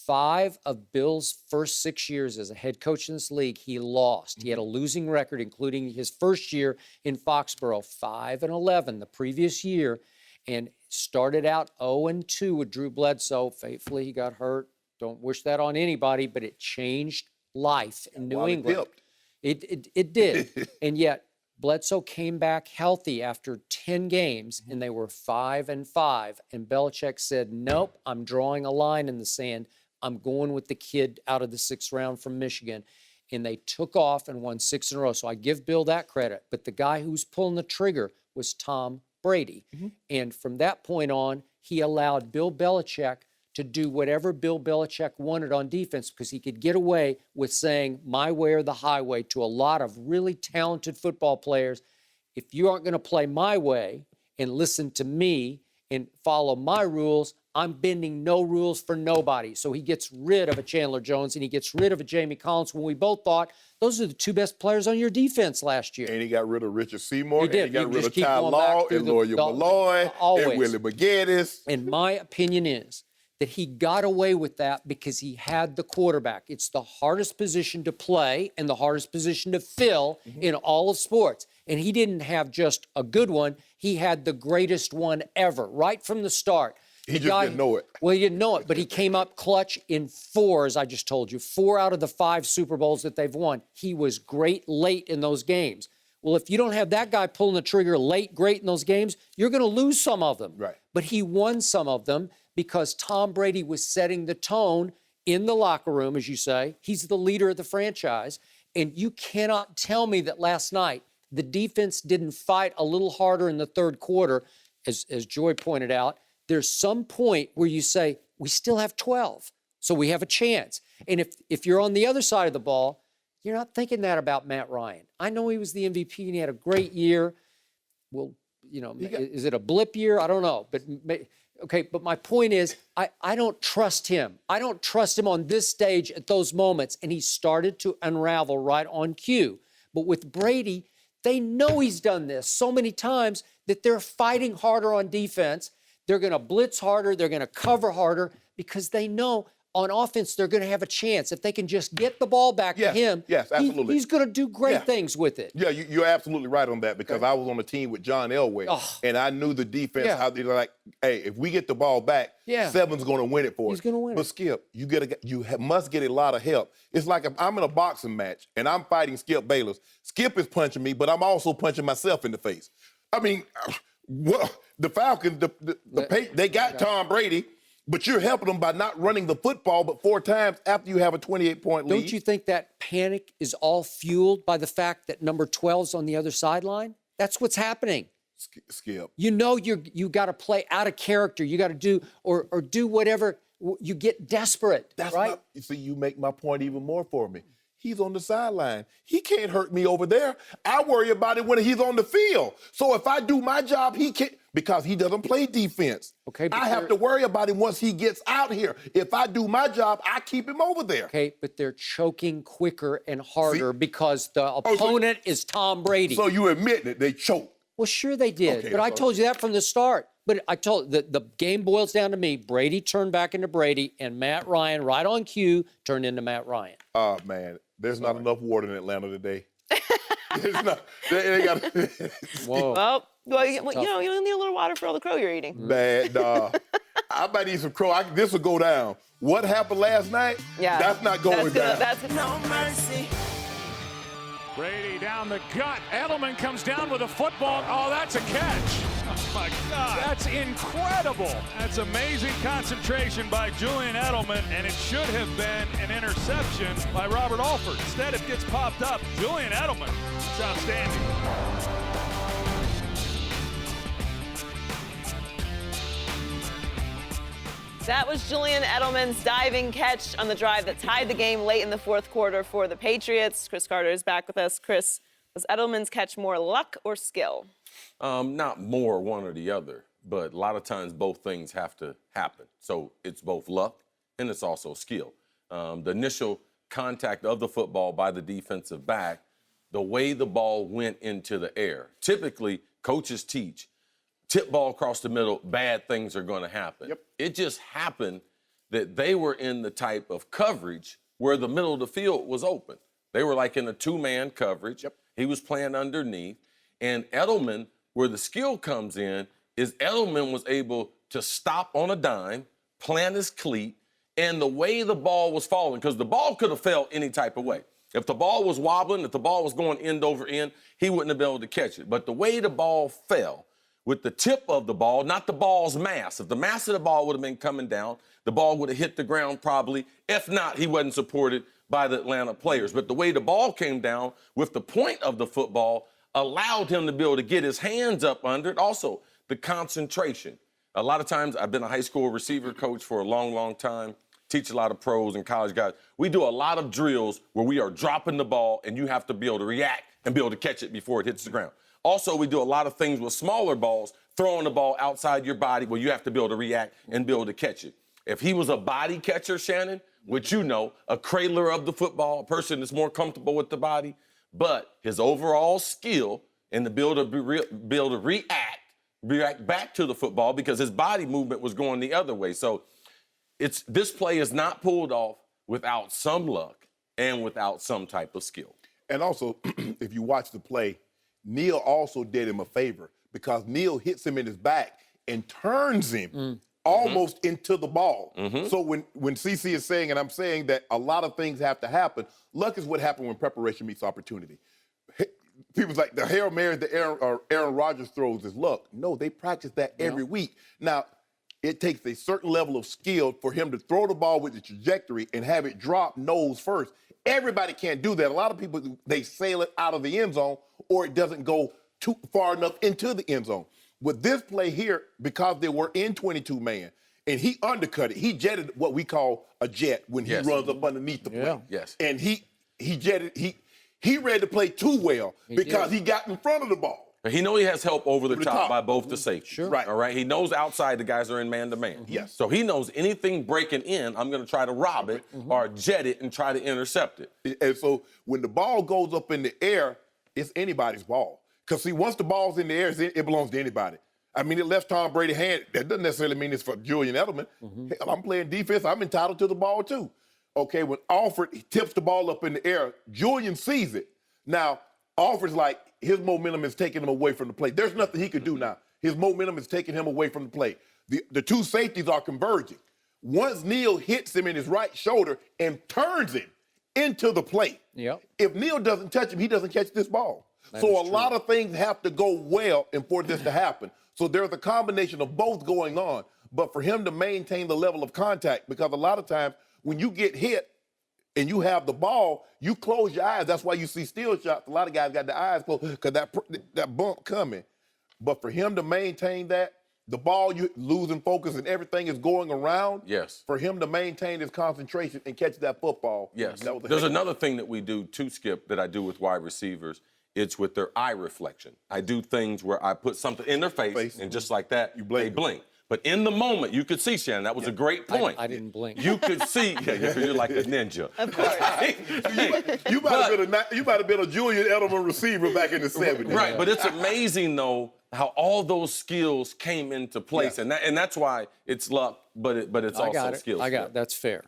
5 of Bill's first 6 years as a head coach in this league, he lost. He had a losing record, including his first year in Foxborough, 5-11 the previous year, and started out 0-2 with Drew Bledsoe. Faithfully, he got hurt. Don't wish that on anybody, but it changed life in New England. It did. And yet, Bledsoe came back healthy after 10 games, and they were 5-5. And Belichick said, nope, I'm drawing a line in the sand. I'm going with the kid out of the 6th round from Michigan. And they took off and won 6 in a row. So I give Bill that credit. But the guy who was pulling the trigger was Tom Brady. And from that point on, he allowed Bill Belichick to do whatever Bill Belichick wanted on defense because he could get away with saying my way or the highway to a lot of really talented football players. If you aren't going to play my way and listen to me and follow my rules, I'm bending no rules for nobody. So he gets rid of a Chandler Jones and he gets rid of a Jamie Collins when we both thought those are the 2 best players on your defense last year. And he got rid of Richard Seymour. He did. And he got rid of Ty Law and Lawyer Malloy and Willie McGinnis. And my opinion is that he got away with that because he had the quarterback. It's the hardest position to play and the hardest position to fill in all of sports. And he didn't have just a good one. He had the greatest one ever, right from the start. He just didn't know it. Well, he didn't know it, but he came up clutch in 4, as I just told you, 4 out of the 5 Super Bowls that they've won. He was great late in those games. Well, if you don't have that guy pulling the trigger late, great in those games, you're going to lose some of them. Right. But he won some of them because Tom Brady was setting the tone in the locker room, as you say. He's the leader of the franchise. And you cannot tell me that last night the defense didn't fight a little harder in the 3rd quarter. As Joy pointed out, there's some point where you say, we still have 12, so we have a chance. And if you're on the other side of the ball, you're not thinking that about Matt Ryan. I know he was the MVP and he had a great year. Well, is it a blip year? I don't know. But my point is, I don't trust him. I don't trust him on this stage at those moments. And he started to unravel right on cue. But with Brady, they know he's done this so many times that they're fighting harder on defense. They're going to blitz harder. They're going to cover harder because they know on offense they're going to have a chance. If they can just get the ball back to him, absolutely. He's going to do great things with it. Yeah, you're absolutely right on that because I was on a team with John Elway, and I knew the defense, how they were like, hey, if we get the ball back, 7's going to win it for us. He's going to win But Skip, you must get a lot of help. It's like if I'm in a boxing match and I'm fighting Skip Bayless. Skip is punching me, but I'm also punching myself in the face. I mean, the Falcons, they got Tom Brady, but you're helping them by not running the football but 4 times after you have a 28-point lead. Don't you think that panic is all fueled by the fact that number 12's on the other sideline? That's what's happening. Skip. You know you got to play out of character. You got to do or do whatever. You get desperate, right? You see, you make my point even more for me. He's on the sideline. He can't hurt me over there. I worry about it when he's on the field. So if I do my job, he can't, because he doesn't play defense. Okay, I have to worry about him once he gets out here. If I do my job, I keep him over there. Okay, but they're choking quicker and harder because the opponent is Tom Brady. So you admit that they choked. Well, sure they did. But I told you that from the start. But I told the game boils down to me. Brady turned back into Brady, and Matt Ryan, right on cue, turned into Matt Ryan. Oh, man. There's not enough water in Atlanta today. There's not. They got. Whoa. Well, you don't need a little water for all the crow you're eating. Bad dog. I might eat some crow. This will go down. What happened last night? Yeah. That's not going down. That's No mercy. Brady down the gut. Edelman comes down with a football. Oh, that's a catch. Oh, my God. That's incredible. That's amazing concentration by Julian Edelman, and it should have been an interception by Robert Alford. Instead, it gets popped up. Julian Edelman. It's outstanding. That was Julian Edelman's diving catch on the drive that tied the game late in the 4th quarter for the Patriots. Chris Carter is back with us. Chris, was Edelman's catch more luck or skill? Not more one or the other, but a lot of times both things have to happen. So it's both luck and it's also skill. The initial contact of the football by the defensive back, the way the ball went into the air. Typically, coaches teach, tip ball across the middle, bad things are going to happen. Yep. It just happened that they were in the type of coverage where the middle of the field was open. They were like in a two-man coverage. Yep. He was playing underneath. And Edelman, where the skill comes in, is Edelman was able to stop on a dime, plant his cleat, and the way the ball was falling, because the ball could have fell any type of way. If the ball was wobbling, if the ball was going end over end, he wouldn't have been able to catch it. But the way the ball fell, with the tip of the ball, not the ball's mass. If the mass of the ball would have been coming down, the ball would have hit the ground probably. If not, he wasn't supported by the Atlanta players. But the way the ball came down with the point of the football allowed him to be able to get his hands up under it. Also, the concentration. A lot of times, I've been a high school receiver coach for a long, long time, teach a lot of pros and college guys. We do a lot of drills where we are dropping the ball and you have to be able to react and be able to catch it before it hits the ground. Also, we do a lot of things with smaller balls, throwing the ball outside your body where you have to be able to react and be able to catch it. If he was a body catcher, Shannon, which you know, a cradler of the football, a person that's more comfortable with the body, but his overall skill and the ability to react back to the football because his body movement was going the other way. So this play is not pulled off without some luck and without some type of skill. And also, if you watch the play, Neal also did him a favor because Neal hits him in his back and turns him almost into the ball. So when CC is saying, and I'm saying that a lot of things have to happen, luck is what happened when preparation meets opportunity. People's like, the Hail Mary that Aaron Rodgers throws is luck. No, they practice that every week. Now, it takes a certain level of skill for him to throw the ball with the trajectory and have it drop nose first. Everybody can't do that. A lot of people, they sail it out of the end zone or it doesn't go too far enough into the end zone. With this play here, because they were in 22-man, and he undercut it, he jetted what we call a jet when he runs up underneath the play. Yes. And he jetted, he read the play too well because he got in front of the ball. He knows he has help over the top by both the safeties. Sure. Right. All right. He knows outside the guys are in man-to-man. Yes. So he knows anything breaking in, I'm going to try to rob it or jet it and try to intercept it. And so when the ball goes up in the air, it's anybody's ball. Because, see, once the ball's in the air, it belongs to anybody. I mean, it left Tom Brady hand. That doesn't necessarily mean it's for Julian Edelman. Hell, I'm playing defense. I'm entitled to the ball, too. Okay, when Alford tips the ball up in the air, Julian sees it. Now, Alford's like, his momentum is taking him away from the play. There's nothing he could do now. His momentum is taking him away from the play. The two safeties are converging. Once Neal hits him in his right shoulder and turns him into the play, if Neal doesn't touch him, he doesn't catch this ball. So a lot of things have to go well for this to happen. So there's a combination of both going on. But for him to maintain the level of contact, because a lot of times when you get hit and you have the ball, you close your eyes. That's why you see steal shots. A lot of guys got their eyes closed because that bump coming. But for him to maintain that, the ball, you losing focus and everything is going around. Yes. For him to maintain his concentration and catch that football. Yes. There's another thing that we do too, Skip, that I do with wide receivers. It's with their eye reflection. I do things where I put something in their face and just like that, they blink. But in the moment, you could see, Shannon, that was a great point. I didn't blink. You could see, you're like a ninja. Of course. You might have been a Julian Edelman receiver back in the 70s. Right, but it's amazing, though, how all those skills came into place. And that's why it's luck, but it's also skills. I got it. That's fair.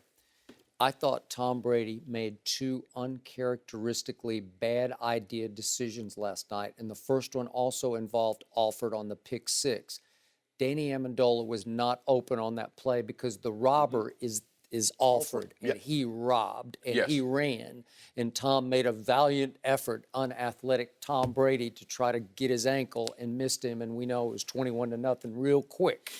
I thought Tom Brady made two uncharacteristically bad idea decisions last night, and the first one also involved Alford on the pick six. Danny Amendola was not open on that play because the robber is Alford, and he robbed, and he ran, and Tom made a valiant effort, unathletic Tom Brady, to try to get his ankle and missed him, and we know it was 21-0 real quick.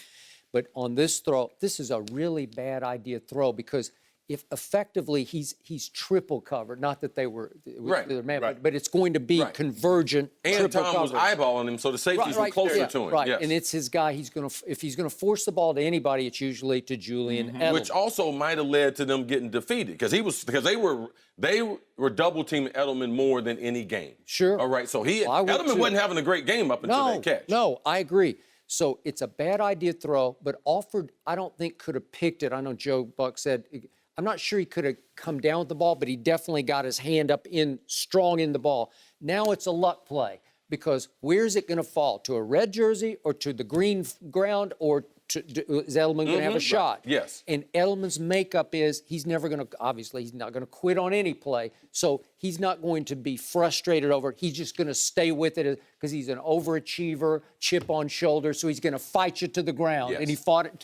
But on this throw, this is a really bad idea throw because if effectively he's triple covered, not that they were but it's going to be convergent. And triple Tom was eyeballing him, so the safeties were closer to him. Right, and it's his guy. If he's gonna force the ball to anybody, it's usually to Julian Edelman. Which also might have led to them getting defeated because they were double teaming Edelman more than any game. Sure. All right, so Edelman wasn't having a great game up until that catch. No, I agree. So it's a bad idea throw, but Alford, I don't think could have picked it. I know Joe Buck said. I'm not sure he could have come down with the ball, but he definitely got his hand up strong in the ball. Now it's a luck play because where's it going to fall? To a red jersey or to the green ground or is Edelman going to have a shot? Right. Yes. And Edelman's makeup is he's not going to quit on any play. So he's not going to be frustrated over it. He's just going to stay with it because he's an overachiever, chip on shoulder. So he's going to fight you to the ground. Yes. And he fought it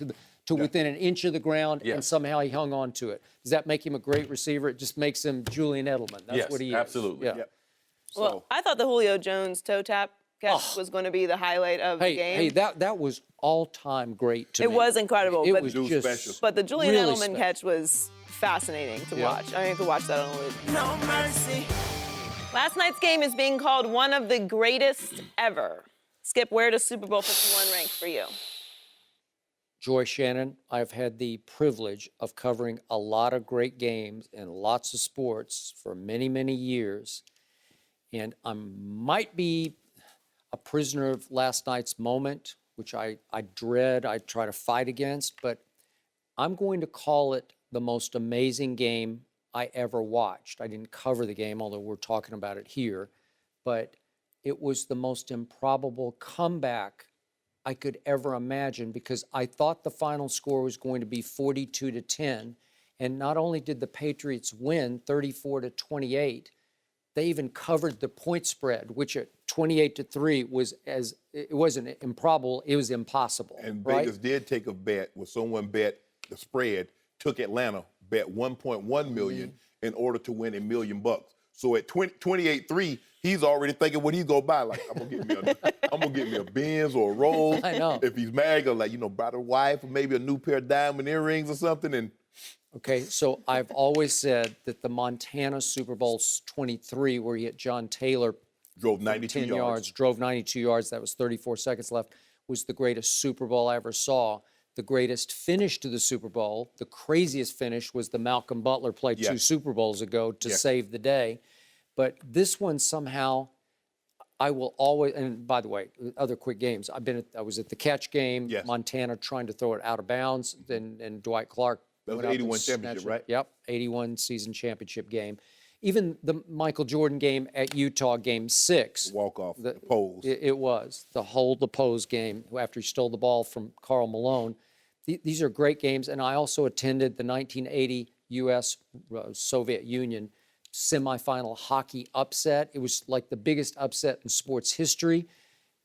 to within an inch of the ground, Yes. and somehow he hung on to it. Does that make him a great receiver? It just makes him Julian Edelman. That's Yes, what he is. absolutely. Yeah. Yep. Well, I thought the Julio Jones toe tap catch was going to be the highlight of the game. Hey, that was all-time great to me. It was incredible. It but, was Dude, just special. but the Julian really Edelman special. catch was fascinating to watch. I mean, you could watch that on a loop. No mercy. Last night's game is being called one of the greatest ever. Skip, where does Super Bowl 51 rank for you? Joy Shannon, I've had the privilege of covering a lot of great games and lots of sports for many, many years. And I might be a prisoner of last night's moment, which I dread, I try to fight against, but I'm going to call it the most amazing game I ever watched. I didn't cover the game, although we're talking about it here, but it was the most improbable comeback I could ever imagine because I thought the final score was going to be 42-10, and not only did the Patriots win 34-28, they even covered the point spread, which at 28-3 it wasn't improbable, it was impossible. And right? Vegas did take a bet where someone bet the spread, took Atlanta, bet 1.1 million in order to win $1 million. So at 28-3, he's already thinking what he's gonna buy. Like, I'm gonna get me a Benz or a Rolls. I know. If he's married, like, buy the wife or maybe a new pair of diamond earrings or something. And Okay, so I've always said that the Montana Super Bowl 23, where he hit John Taylor, drove 92 10 yards, drove 92 yards, that was 34 seconds left, was the greatest Super Bowl I ever saw. The greatest finish to the Super Bowl, the craziest finish was the Malcolm Butler play 2 Super Bowls ago to save the day. But this one somehow, I will always, and by the way, other quick games, I was at the catch game, Montana trying to throw it out of bounds, and Dwight Clark. That was went up 81 and championship, snatched it. right? Yep, 81 season championship game. Even the Michael Jordan game at Utah, game 6. Walk off, the pose. It was the hold the pose game after he stole the ball from Karl Malone. These are great games, and I also attended the 1980 U.S. Soviet Union semifinal hockey upset. It was like the biggest upset in sports history,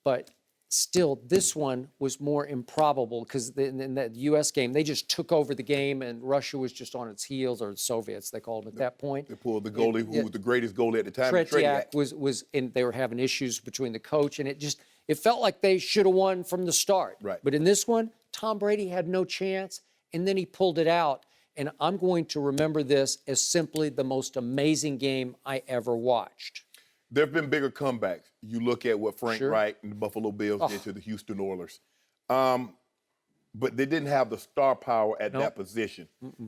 but still, this one was more improbable because in that U.S. game, they just took over the game, and Russia was just on its heels, or the Soviets, they called them at that point. They pulled the goalie who was the greatest goalie at the time. Tretiak was and they were having issues between the coach, and it felt like they should have won from the start. Right. But in this one, Tom Brady had no chance, and then he pulled it out. And I'm going to remember this as simply the most amazing game I ever watched. There have been bigger comebacks. You look at what Frank Wright and the Buffalo Bills did to the Houston Oilers. But they didn't have the star power at that position.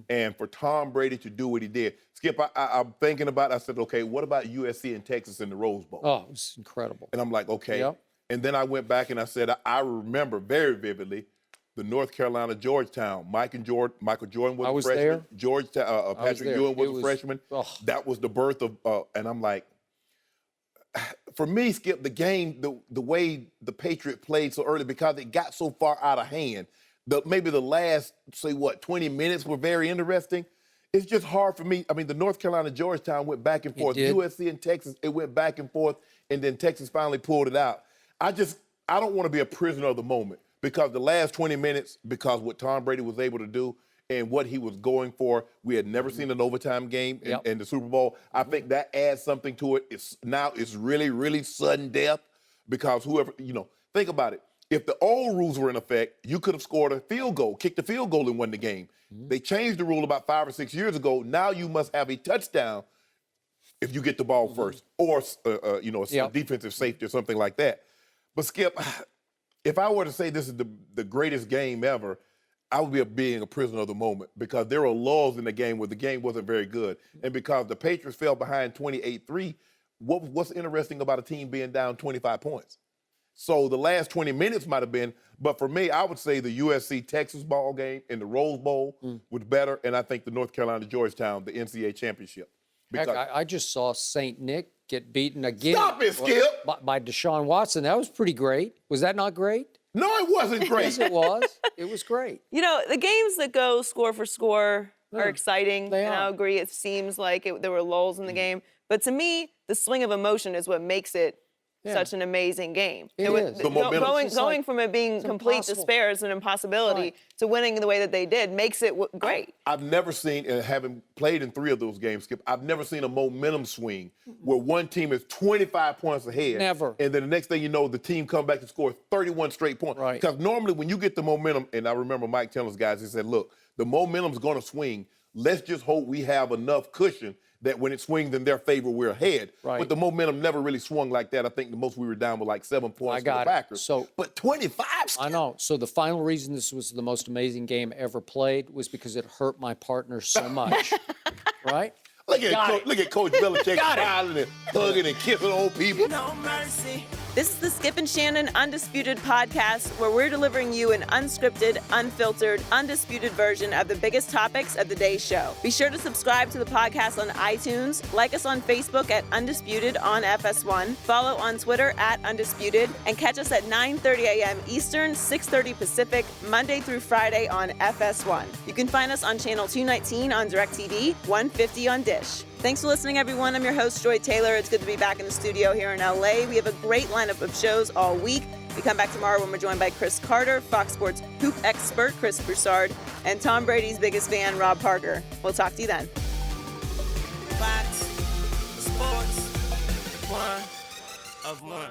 And for Tom Brady to do what he did, Skip, I'm thinking about it. I said, okay, what about USC and Texas in the Rose Bowl? Oh, it was incredible. And I'm like, okay. Yep. And then I went back and I said, I remember very vividly the North Carolina Georgetown. Michael Jordan was a freshman. There. Georgetown, Patrick Ewing was a freshman. That was the birth of, and I'm like, for me, Skip, the game, the way the Patriots played so early because it got so far out of hand, maybe the last, 20 minutes were very interesting. It's just hard for me. I mean, the North Carolina Georgetown went back and forth. USC and Texas, it went back and forth, and then Texas finally pulled it out. I don't want to be a prisoner of the moment because the last 20 minutes, because what Tom Brady was able to do and what he was going for, we had never seen an overtime game in the Super Bowl. I think that adds something to it. It's really, really sudden death because whoever, think about it. If the old rules were in effect, you could have scored a field goal, kicked a field goal and won the game. They changed the rule about 5 or 6 years ago. Now you must have a touchdown if you get the ball first or, a defensive safety or something like that. But Skip, if I were to say this is the greatest game ever, I would be being a prisoner of the moment because there were lulls in the game where the game wasn't very good. And because the Patriots fell behind 28-3, what's interesting about a team being down 25 points? So the last 20 minutes might have been, but for me, I would say the USC-Texas ball game in the Rose Bowl was better, and I think the North Carolina-Georgetown, the NCAA championship. Heck, I just saw St. Nick get beaten again. Stop it, Skip! By Deshaun Watson. That was pretty great. Was that not great? No, it wasn't great. Yes, it was. It was great. You know, the games that go score for score are exciting. They and are. I agree. It seems like there were lulls in the game. But to me, the swing of emotion is what makes it such an amazing game. It is. The momentum. Going from it being complete impossible. despair as an impossibility to winning the way that they did makes it great. I've never seen, and having played in 3 of those games, Skip, I've never seen a momentum swing where one team is 25 points ahead. Never. And then the next thing you know, the team come back and score 31 straight points. Right. Because normally when you get the momentum, and I remember Mike telling us guys, he said, look, the momentum's going to swing. Let's just hope we have enough cushion that when it swings in their favor, we're ahead. Right. But the momentum never really swung like that. I think the most we were down with like 7 points I got for the Packers. So, but 25? I know. So the final reason this was the most amazing game ever played was because it hurt my partner so much. Right? Look at Coach Belichick smiling and hugging and kissing old people. No mercy. This is the Skip and Shannon Undisputed podcast, where we're delivering you an unscripted, unfiltered, undisputed version of the biggest topics of the day's show. Be sure to subscribe to the podcast on iTunes, like us on Facebook at Undisputed on FS1, follow on Twitter at Undisputed, and catch us at 9:30 a.m. Eastern, 6:30 Pacific, Monday through Friday on FS1. You can find us on channel 219 on DirecTV, 150 on Dish. Thanks for listening, everyone. I'm your host, Joy Taylor. It's good to be back in the studio here in LA. We have a great lineup of shows all week. We come back tomorrow when we're joined by Chris Carter, Fox Sports hoop expert Chris Broussard, and Tom Brady's biggest fan, Rob Parker. We'll talk to you then. Fox Sports 1 of 1.